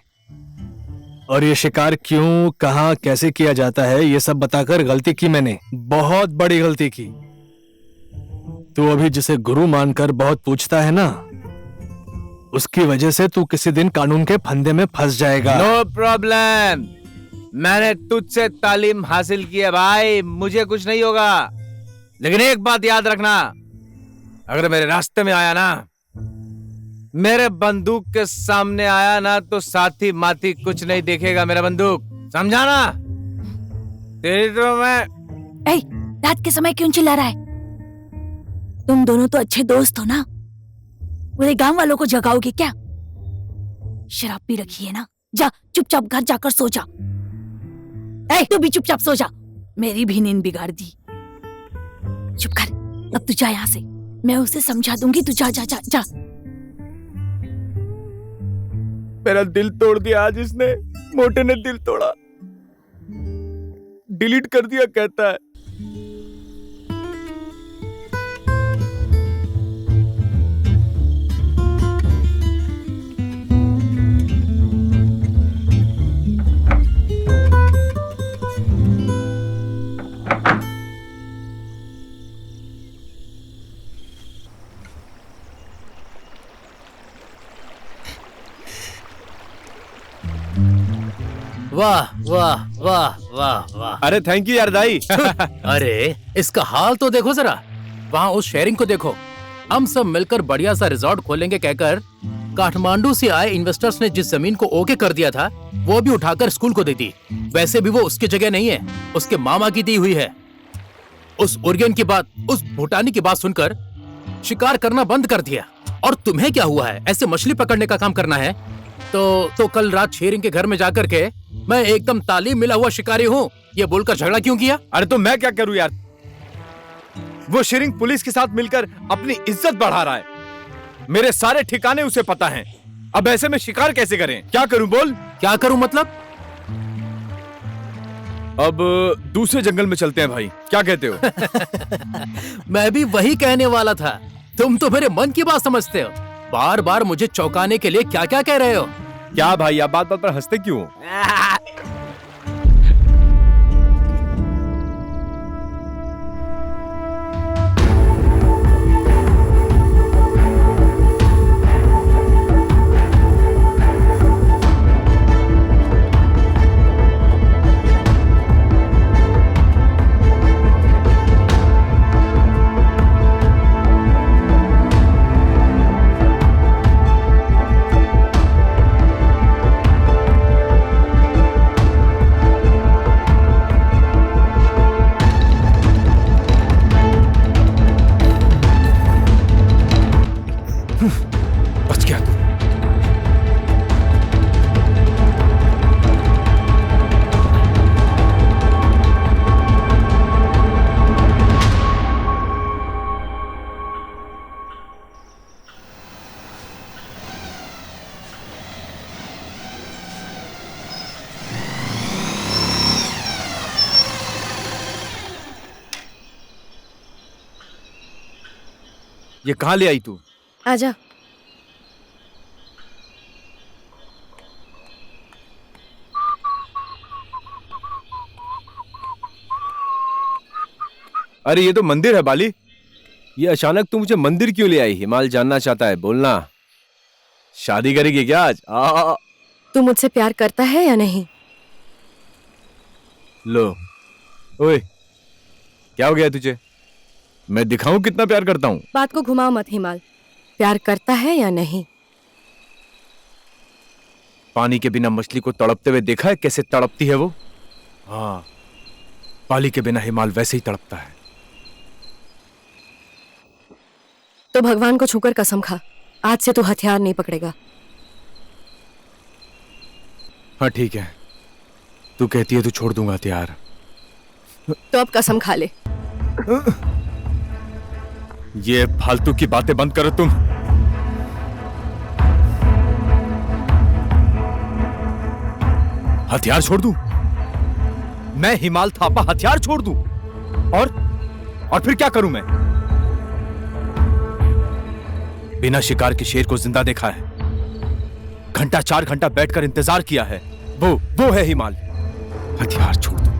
Speaker 1: और ये शिकार क्यों, कहां, कैसे किया जाता है ये सब बताकर गलती की मैंने। बहुत बड़ी गलती की। तू अभी जिसे गुरु मानकर बहुत पूछता है ना, उसकी वजह से तू किसी दिन कानून के फंदे में फंस जाएगा।
Speaker 3: नो प्रॉब्लम, मैंने तुझसे तालीम हासिल की है भाई, मुझे कुछ नहीं होगा। लेकिन एक बात याद रखना, अगर मेरे रास्ते में आया ना, मेरे बंदूक के सामने आया ना, तो साथी माथी कुछ नहीं देखेगा मेरा बंदूक, समझा ना? तेरी तो मैं।
Speaker 7: ए, रात के समय क्यों चिल्ला रहा है? तुम दोनों तो अच्छे दोस्त हो ना, पूरे गांव वालों को जगाओगे क्या? शराब पी रखी है ना, जा चुपचाप घर जाकर सो जा। ए, तू भी चुपचाप सो जा, मेरी भी नींद बिगाड़ दी। चुप कर, अब तू जा यहाँ से, मैं उसे समझा दूंगी। तू जा जा जा जा।
Speaker 3: मेरा दिल तोड़ दिया आज इसने, मोटे ने दिल तोड़ा, डिलीट कर दिया कहता है।
Speaker 6: वाह वाह वाह वाह वाह।
Speaker 3: अरे थैंक यू यार दाई।
Speaker 6: अरे इसका हाल तो देखो जरा, वहां उस शेरिंग को देखो। हम सब मिलकर बढ़िया सा रिजॉर्ट खोलेंगे कहकर काठमांडू से आए इन्वेस्टर्स ने जिस जमीन को ओके कर दिया था वो भी उठाकर स्कूल को दे दी। वैसे भी वो उसकी जगह नहीं है, उसके मामा की दी हुई है। उस उर्गेन की बात, उस भूटानी की बात सुनकर शिकार करना बंद कर दिया। और तुम्हें क्या हुआ है, ऐसे मछली पकड़ने का काम करना है? तो कल रात शेरिंग के घर में जाकर के मैं एकदम तालीम मिला हुआ शिकारी हूँ ये बोलकर झगड़ा क्यों किया?
Speaker 3: अरे तो मैं क्या करूं यार, वो शेरिंग पुलिस के साथ मिलकर अपनी इज्जत बढ़ा रहा है। मेरे सारे ठिकाने उसे पता हैं। अब ऐसे में शिकार कैसे करें? क्या करूं बोल?
Speaker 6: क्या करूं मतलब?
Speaker 3: अब दूसरे जंगल में चलते हैं भाई, क्या कहते हो?
Speaker 6: मैं भी वही कहने वाला था। तुम तो मेरे मन की बात समझते हो। बार बार मुझे चौंकाने के लिए क्या क्या कह रहे हो?
Speaker 3: क्या भाई, आप बात बात पर हंसते क्यों? बच गया तू। ये कहाँ ले आई तू?
Speaker 5: आजा।
Speaker 3: अरे ये तो मंदिर है बाली। ये अचानक तू मुझे मंदिर क्यों ले आई? हिमाल जानना चाहता है, बोलना। शादी करेगी क्या आज?
Speaker 5: तू मुझसे प्यार करता है या नहीं?
Speaker 3: लो, ओए, क्या हो गया तुझे? मैं दिखाऊं कितना प्यार करता हूं?
Speaker 5: बात को घुमाओ मत हिमाल। प्यार करता है या नहीं?
Speaker 3: पानी के बिना मछली को तड़पते हुए देखा है कैसे तड़पती है वो? हाँ, पाली के बिना हिमाल वैसे ही तड़पता है।
Speaker 5: तो भगवान को छूकर कसम खा, आज से तू हथियार नहीं पकड़ेगा।
Speaker 3: हाँ ठीक है, तू कहती है तो छोड़ दूंगा हथियार।
Speaker 5: तो अब कसम खा ले।
Speaker 3: ये फालतू की बातें बंद करो तुम। हथियार छोड़ दूं? मैं हिमाल थापा हथियार छोड़ दूं? और फिर क्या करूं मैं? बिना शिकार के शेर को जिंदा देखा है, घंटा 4 घंटा बैठकर इंतजार किया है। वो है हिमाल। हथियार छोड़ दूं?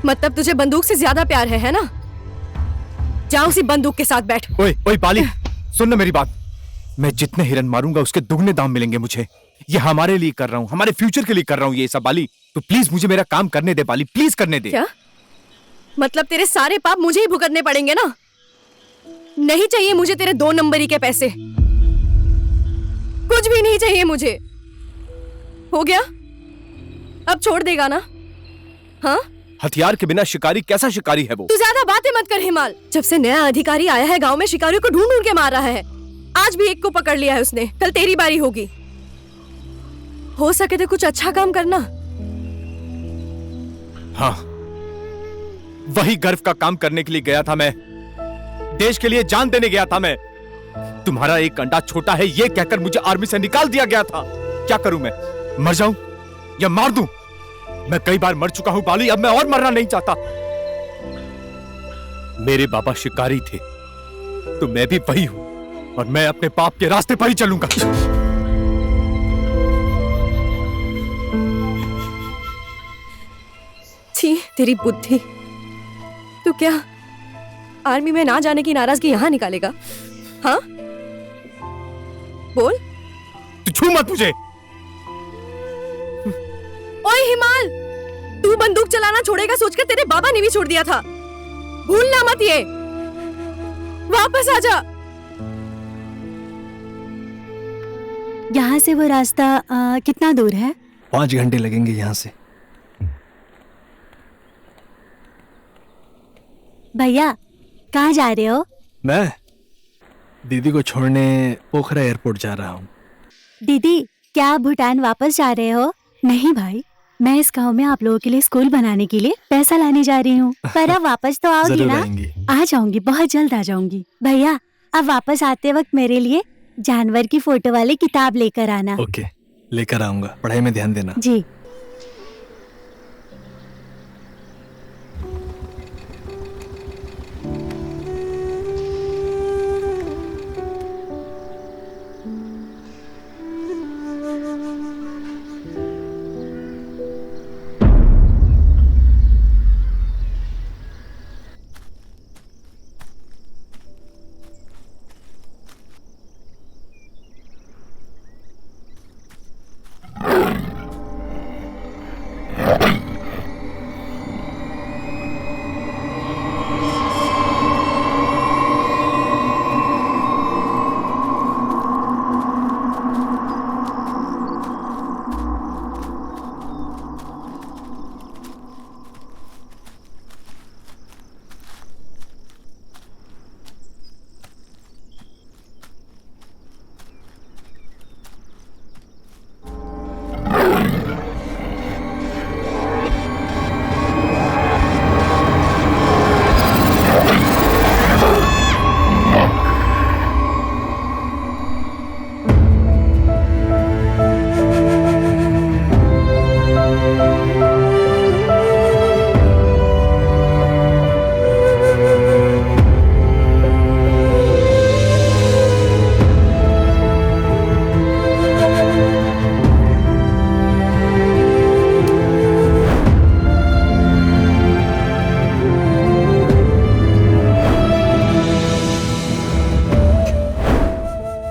Speaker 5: मतलब तुझे बंदूक से ज्यादा प्यार है ना? जा उसी बंदूक के साथ बैठ।
Speaker 3: ओए बाली, सुन ना मेरी बात। मैं जितने हिरन मारूंगा उसके दुगने दाम मिलेंगे मुझे। ये हमारे लिए कर रहा हूँ, हमारे फ्यूचर के लिए कर रहा हूँ ये सब। बाली तो प्लीज मुझे मेरा काम करने दे बाली, प्लीज करने दे।
Speaker 5: क्या मतलब तेरे सारे पाप मुझे ही भुगतने पड़ेंगे ना? नहीं चाहिए मुझे तेरे 2 नंबरी के पैसे, कुछ भी नहीं चाहिए मुझे। हो गया? अब छोड़ देगा ना? हाँ?
Speaker 3: हथियार के बिना शिकारी कैसा शिकारी है वो?
Speaker 5: तू ज्यादा बातें मत कर हिमाल। जब से नया अधिकारी आया है गांव में, शिकारियों को ढूंढ ढूंढ के मार रहा है। आज भी एक को पकड़ लिया है उसने। कल तेरी बारी होगी। हो सके तो कुछ अच्छा काम करना।
Speaker 3: हाँ, वही गर्व का काम करने के लिए गया था मैं। देश के लिए जान देने गया था मैं। तुम्हारा एक अंडा छोटा है ये कहकर मुझे आर्मी से निकाल दिया गया था। क्या करूं मैं? मर जाऊं या मार दूं? मैं कई बार मर चुका हूं बाली, अब मैं और मरना नहीं चाहता। मेरे बाबा शिकारी थे तो मैं भी वही हूं, और मैं अपने पाप के रास्ते पर ही चलूंगा।
Speaker 5: छी, तेरी बुद्धि। तू क्या आर्मी में ना जाने की नाराजगी यहाँ निकालेगा? हाँ बोल।
Speaker 3: तू छू मत मुझे।
Speaker 5: ओए हिमाल, तू बंदूक चलाना छोड़ेगा सोचकर तेरे बाबा ने भी छोड़ दिया था। भूलना मत ये। वापस आजा।
Speaker 4: यहाँ से वो रास्ता कितना दूर है?
Speaker 1: 5 घंटे लगेंगे यहाँ से।
Speaker 4: भैया कहाँ जा रहे हो?
Speaker 1: मैं दीदी को छोड़ने पोखरा एयरपोर्ट जा रहा हूँ।
Speaker 4: दीदी क्या आप भूटान वापस जा रहे हो? नहीं भाई, मैं इस गांव में आप लोगों के लिए स्कूल बनाने के लिए पैसा लाने जा रही हूँ। पर अब वापस तो आओगी
Speaker 1: जरूर
Speaker 4: ना?
Speaker 1: आएंगी।
Speaker 4: आ जाऊंगी, बहुत जल्द आ जाऊंगी। भैया अब वापस आते वक्त मेरे लिए जानवर की फोटो वाली किताब लेकर आना।
Speaker 1: ओके, लेकर आऊंगा। पढ़ाई में ध्यान देना।
Speaker 4: जी।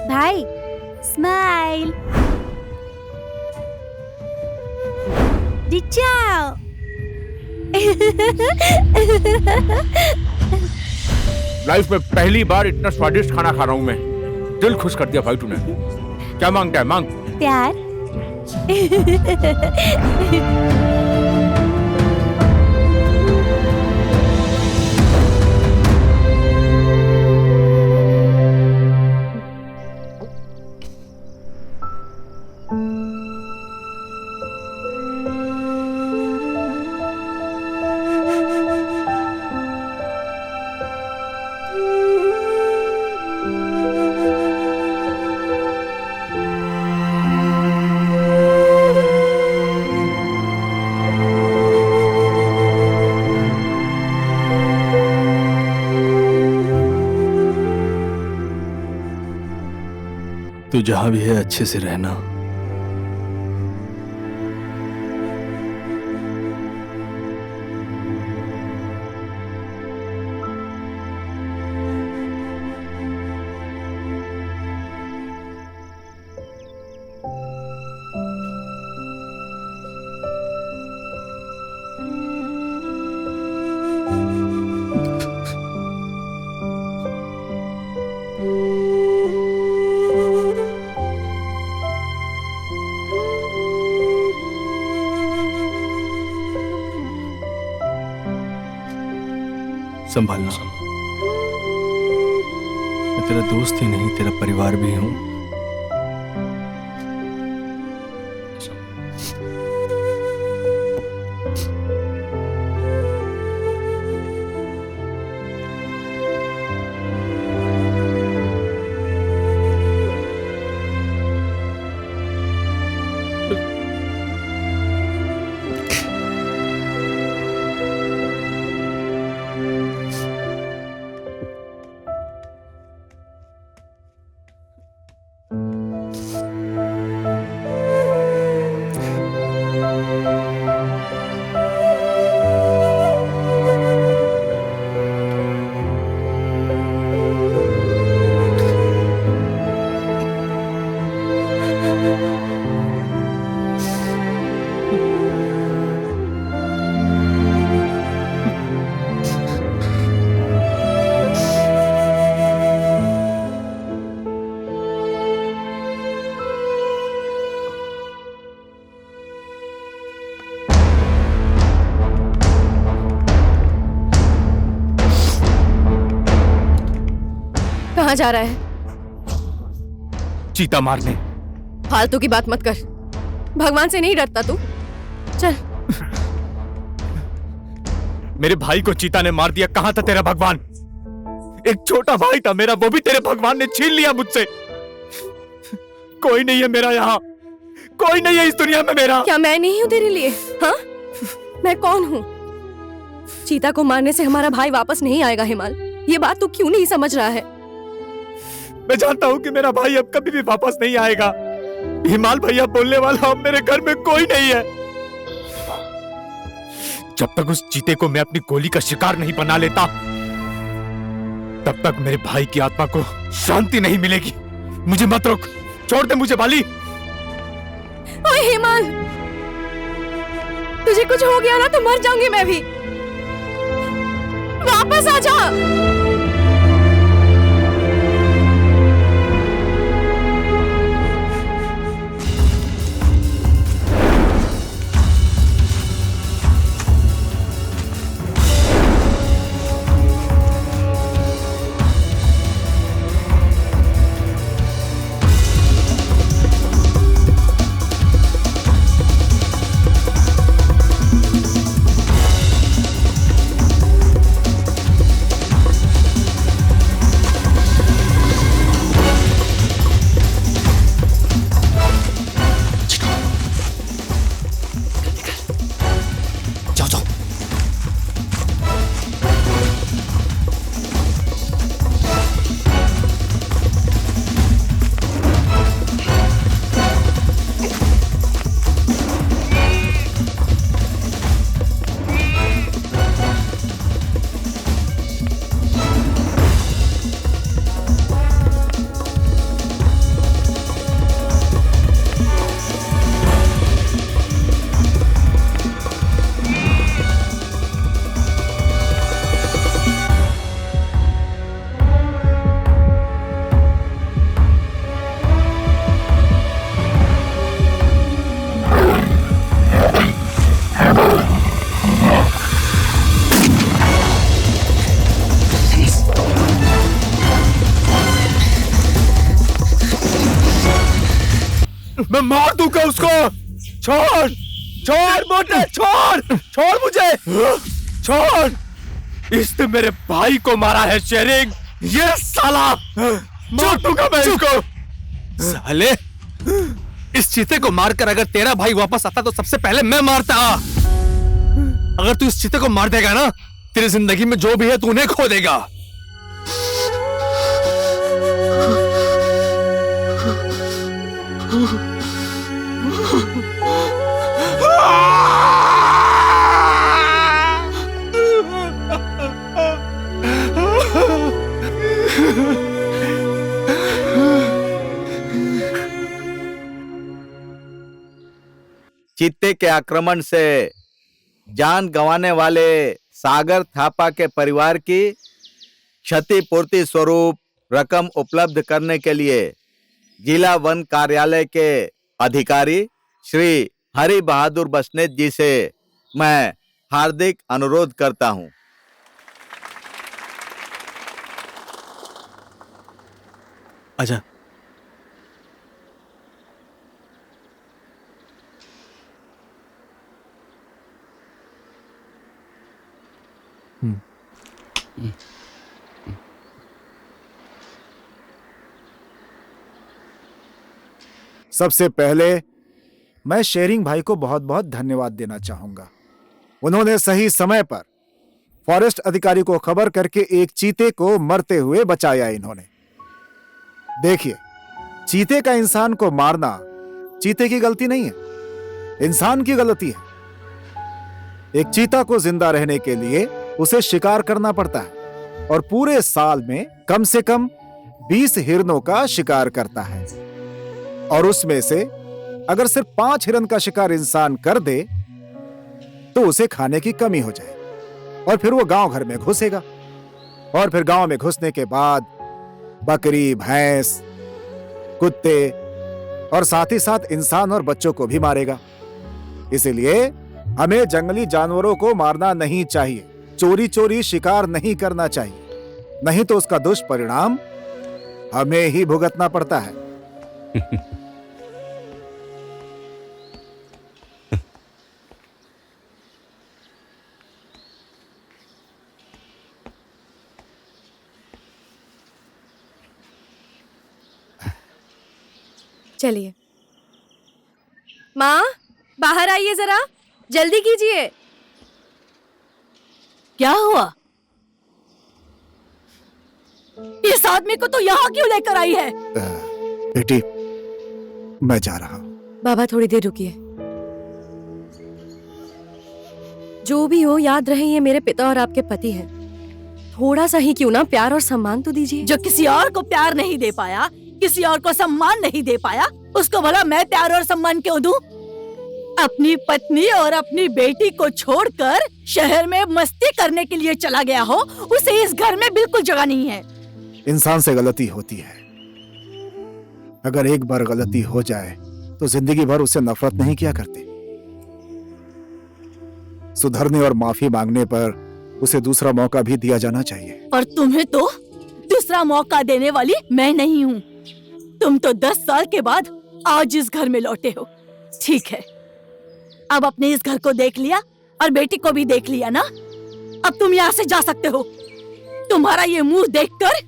Speaker 4: भाई स्माइल। डिचाओ।
Speaker 3: लाइफ में पहली बार इतना स्वादिष्ट खाना खा रहा हूँ मैं। दिल खुश कर दिया भाई तूने। क्या मांगता है, मांग।
Speaker 4: प्यार।
Speaker 1: तू जहां भी है अच्छे से रहना। संभालना। मैं तेरा दोस्त ही नहीं, तेरा परिवार भी हूं।
Speaker 5: कहाँ जा रहा है?
Speaker 3: चीता मारने।
Speaker 5: फालतू की बात मत कर। भगवान से नहीं डरता तू? चल।
Speaker 3: मेरे भाई को चीता ने मार दिया, कहां था तेरा भगवान? एक छोटा भाई था मेरा, वो भी तेरे भगवान ने छीन लिया मुझसे। कोई नहीं है मेरा यहाँ, कोई नहीं है इस दुनिया में मेरा।
Speaker 5: क्या मैं नहीं हूँ तेरे लिए? हाँ, मैं कौन हूँ? चीता को मारने से हमारा भाई वापस नहीं आएगा हिमाल। ये बात तू क्यों नहीं समझ रहा है?
Speaker 3: मैं जानता हूँ कि मेरा भाई अब कभी भी वापस नहीं आएगा। हिमाल भैया बोलने वाला अब मेरे घर में कोई नहीं है। जब तक उस चीते को मैं अपनी गोली का शिकार नहीं बना लेता, तब तक मेरे भाई की आत्मा को शांति नहीं मिलेगी। मुझे मत रोक, छोड़ दे मुझे बाली।
Speaker 5: ओए हिमाल, तुझे कुछ हो गया ना तो मर जाऊंगी मैं भी। वापस आ जा।
Speaker 3: मैं मार दूंगा उसको। छोड़ छोड़ मोटे, छोड़ छोड़ मुझे, छोड़। इसने मेरे भाई को मारा है शेरिंग, ये साला मार दूंगा मैं इसको।
Speaker 1: साले, इस चीते को मारकर अगर तेरा भाई वापस आता तो सबसे पहले मैं मारता। अगर तू इस चीते को मार देगा ना, तेरी जिंदगी में जो भी है तू उन्हें खो देगा।
Speaker 9: चीते के आक्रमण से जान गंवाने वाले सागर थापा के परिवार की क्षतिपूर्ति स्वरूप रकम उपलब्ध करने के लिए जिला वन कार्यालय के अधिकारी श्री हरि बहादुर बसनेत जी से मैं हार्दिक अनुरोध करता हूं।
Speaker 1: आजा।
Speaker 10: सबसे पहले मैं शेरिंग भाई को बहुत बहुत धन्यवाद देना चाहूंगा। उन्होंने सही समय पर फॉरेस्ट अधिकारी को खबर करके एक चीते को मरते हुए बचाया। इन्होंने देखिए, चीते का इंसान को मारना चीते की गलती नहीं है, इंसान की गलती है। एक चीता को जिंदा रहने के लिए उसे शिकार करना पड़ता है और पूरे साल में कम से कम 20 हिरणों का शिकार करता है, और उसमें से अगर सिर्फ 5 हिरन का शिकार इंसान कर दे तो उसे खाने की कमी हो जाए, और फिर वो गांव घर में घुसेगा, और फिर गांव में घुसने के बाद बकरी, भैंस, कुत्ते और साथ ही साथ इंसान और बच्चों को भी मारेगा। इसलिए हमें जंगली जानवरों को मारना नहीं चाहिए, चोरी चोरी शिकार नहीं करना चाहिए, नहीं तो उसका दुष्परिणाम हमें ही भुगतना पड़ता है।
Speaker 5: चलिए माँ, बाहर आइए जरा, जल्दी कीजिए।
Speaker 7: क्या हुआ? इस आदमी को तो यहाँ क्यों लेकर आई है?
Speaker 10: बेटी, मैं जा रहा हूँ।
Speaker 5: बाबा थोड़ी देर रुकिए। जो भी हो, याद रहे ये मेरे पिता और आपके पति हैं। थोड़ा सा ही क्यों ना प्यार और सम्मान तो दीजिए।
Speaker 7: जो किसी और को प्यार नहीं दे पाया, किसी और को सम्मान नहीं दे पाया, उसको भला मैं प्यार और सम्मान क्यों दूं? अपनी पत्नी और अपनी बेटी को छोड़कर शहर में मस्ती करने के लिए चला गया हो, उसे इस घर में बिल्कुल जगह नहीं है।
Speaker 10: इंसान से गलती होती है। अगर एक बार गलती हो जाए तो जिंदगी भर उससे नफरत नहीं किया करते। सुधरने और माफी मांगने पर उसे दूसरा मौका भी दिया जाना चाहिए।
Speaker 7: और तुम्हें तो दूसरा मौका देने वाली मैं नहीं हूँ। तुम तो 10 साल के बाद आज इस घर में लौटे हो। ठीक है, अब अपने इस घर को देख लिया और बेटी को भी देख लिया ना, अब तुम यहाँ से जा सकते हो। तुम्हारा ये मुंह देखकर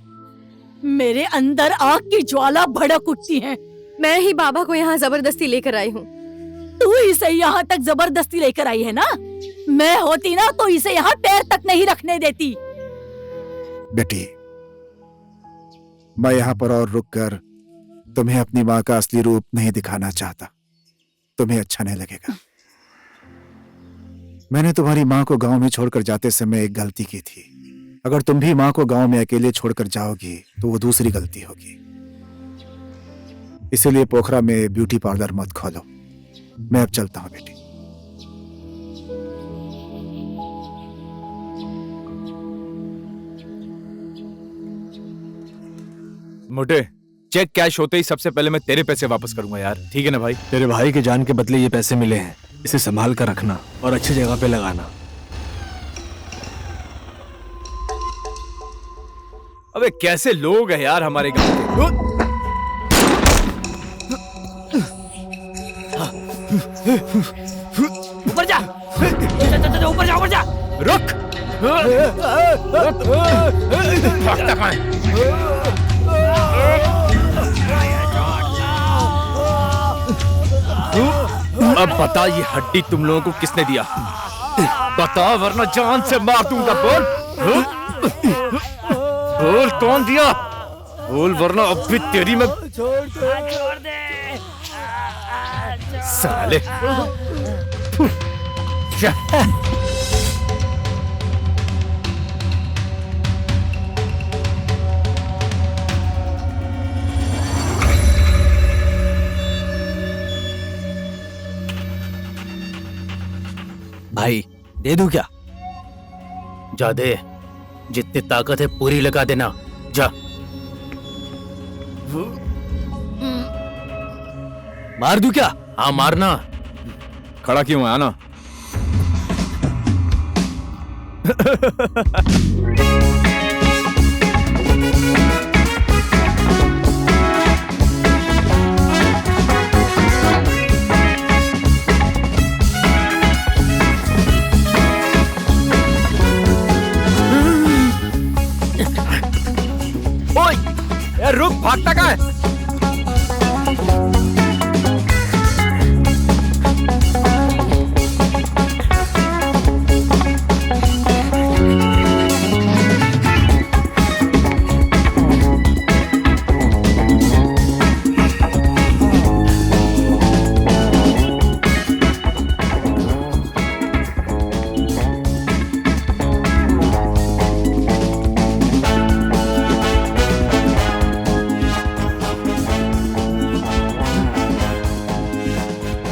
Speaker 7: मेरे अंदर आग की ज्वाला भड़क उठती है।
Speaker 5: मैं ही बाबा को यहाँ जबरदस्ती लेकर आई हूँ।
Speaker 7: तू इसे यहाँ तक जबरदस्ती लेकर आई है ना? मैं होती ना तो इसे यहाँ पैर तक नहीं रखने देती।
Speaker 10: बेटी, मैं यहाँ पर और रुककर तुम्हें अपनी माँ का असली रूप नहीं दिखाना चाहता। तुम्हें अच्छा नहीं लगेगा। मैंने तुम्हारी माँ को गांव में छोड़कर जाते समय एक गलती की थी। अगर तुम भी माँ को गांव में अकेले छोड़कर जाओगी तो वो दूसरी गलती होगी। इसीलिए पोखरा में ब्यूटी पार्लर मत खोलो। मैं अब चलता हूँ बेटी।
Speaker 3: मोटे, चेक कैश होते ही सबसे पहले मैं तेरे पैसे वापस करूंगा यार। ठीक है ना भाई?
Speaker 1: तेरे भाई के जान के बदले ये पैसे मिले हैं, इसे संभाल कर रखना और अच्छी जगह पे लगाना।
Speaker 3: अबे कैसे लोग हैं यार हमारे गांव के।
Speaker 2: ऊपर जा, ऊपर जा, ऊपर जा।
Speaker 3: रुक। भागता कहाँ है? अब बता, ये हड्डी तुम लोगों को किसने दिया? बता वरना जान से मार दूंगा। बोल बोल, कौन दिया? बोल वरना अब भी तेरी में
Speaker 2: छोड़ दे।
Speaker 3: साले।
Speaker 6: भाई दे दूं क्या? जा दे, जितनी ताकत है पूरी लगा देना। जा।
Speaker 2: मार दूं क्या?
Speaker 6: हाँ मारना।
Speaker 3: खड़ा क्यों है? आना। ओए, यार रुक, भागता कहाँ है?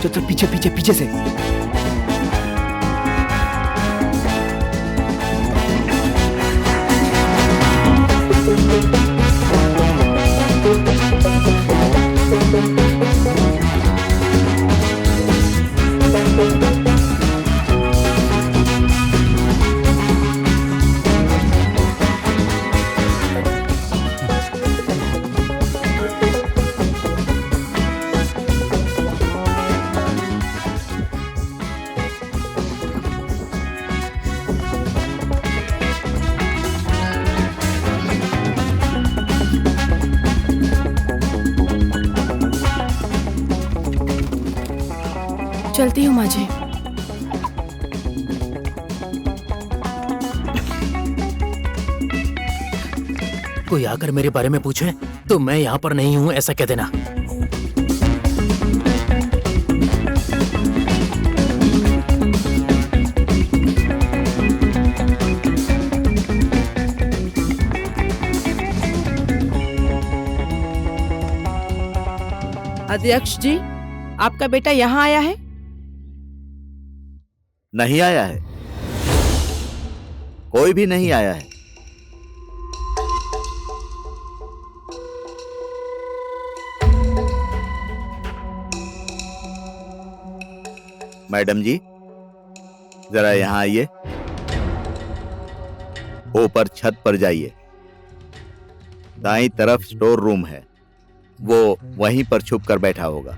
Speaker 1: चल पीछे पीछे पीछे से।
Speaker 8: चलती हूँ माँ जी।
Speaker 6: कोई आकर मेरे बारे में पूछे तो मैं यहाँ पर नहीं हूँ ऐसा कह देना।
Speaker 8: अध्यक्ष जी, आपका बेटा यहाँ आया है?
Speaker 9: नहीं आया है, कोई भी नहीं आया है। मैडम जी, जरा यहाँ आइए, ऊपर छत पर जाइए। दाईं तरफ स्टोर रूम है, वो वहीं पर छुप कर बैठा होगा।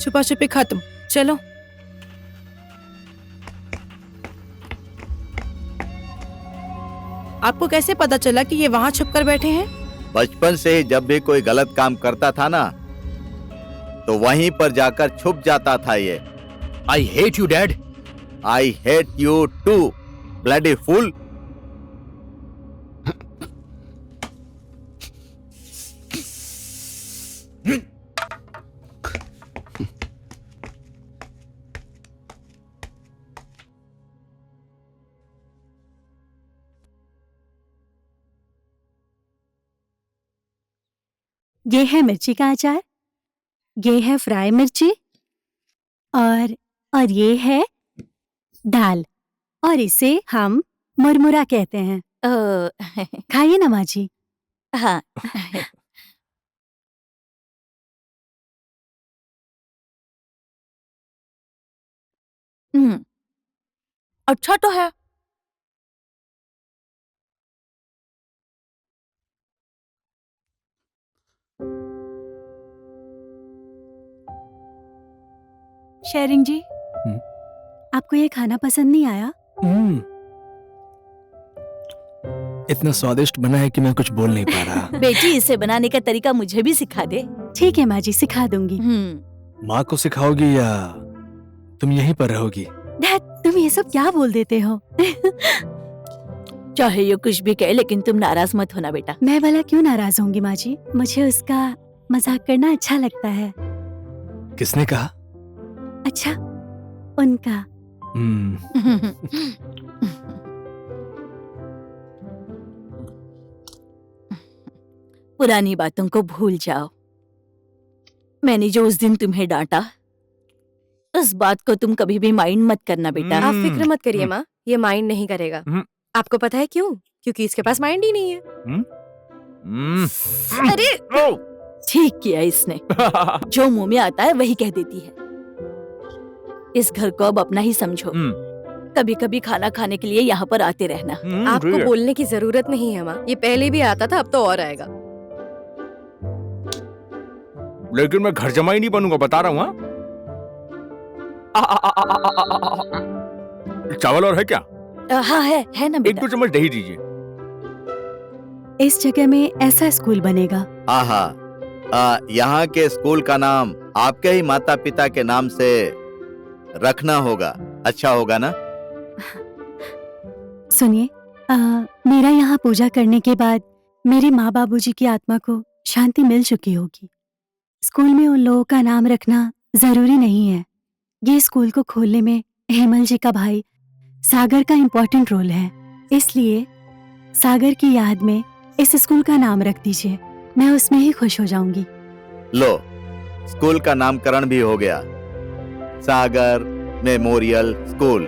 Speaker 8: छुपा छुपी खत्म, चलो। आपको कैसे पता चला कि ये वहाँ छुपकर बैठे हैं?
Speaker 9: बचपन से ही जब भी कोई गलत काम करता था ना, तो वहीं पर जाकर छुप जाता था ये।
Speaker 6: I hate you dad.
Speaker 9: I hate you too, bloody fool.
Speaker 4: ये है मिर्ची का अचार, ये है फ्राई मिर्ची, और ये है दाल, और इसे हम मुरमुरा कहते हैं। खाइए ना माँ जी।
Speaker 7: हाँ। अच्छा तो है।
Speaker 4: शेरिंग जी, आपको ये खाना पसंद नहीं आया?
Speaker 1: इतना स्वादिष्ट बना है कि मैं कुछ बोल नहीं पा रहा।
Speaker 7: बेटी, इसे बनाने का तरीका मुझे भी सिखा दे।
Speaker 4: ठीक है माँ जी, सिखा दूंगी।
Speaker 1: माँ को सिखाओगी या तुम यहीं पर रहोगी?
Speaker 4: डैड, तुम ये सब क्या बोल देते हो?
Speaker 7: चाहे ये कुछ भी कहे, लेकिन तुम नाराज मत होना बेटा।
Speaker 4: मैं भला क्यों नाराज होंगी माँ जी? मुझे उसका मजाक करना अच्छा लगता है।
Speaker 1: किसने कहा?
Speaker 4: अच्छा, उनका।
Speaker 7: पुरानी बातों को भूल जाओ। मैंने जो उस दिन तुम्हें डांटा, उस बात को तुम कभी भी माइंड मत करना बेटा।
Speaker 5: आप फिक्र मत करिए माँ, ये माइंड नहीं करेगा। आपको पता है क्यों? क्योंकि इसके पास माइंड ही नहीं है। अरे
Speaker 7: ठीक किया इसने। जो मुंह में आता है वही कह देती है। इस घर को अब अपना ही समझो। कभी कभी खाना खाने के लिए यहाँ पर आते रहना।
Speaker 5: आपको बोलने की जरूरत नहीं है माँ, ये पहले भी आता था, अब तो और आएगा।
Speaker 3: लेकिन मैं घर जमाई नहीं बनूंगा, बता रहा हूँ। चावल और है क्या?
Speaker 7: हाँ है ना बेटा।
Speaker 3: 1-2 चम्मच दही दीजिए।
Speaker 4: इस जगह में ऐसा स्कूल बनेगा।
Speaker 9: यहाँ के स्कूल का नाम आपके ही माता पिता के नाम से रखना होगा। अच्छा होगा ना?
Speaker 4: सुनिए, मेरा यहाँ पूजा करने के बाद मेरे माँ बाबूजी की आत्मा को शांति मिल चुकी होगी। स्कूल में उन लोगों का नाम रखना जरूरी नहीं है। ये स्कूल को खोलने में हेमल जी का भाई सागर का इम्पोर्टेंट रोल है, इसलिए सागर की याद में इस स्कूल का नाम रख दीजिए। मैं उसमें ही खुश हो जाऊंगी।
Speaker 9: लो, स्कूल का नामकरण भी हो गया, सागर मेमोरियल स्कूल।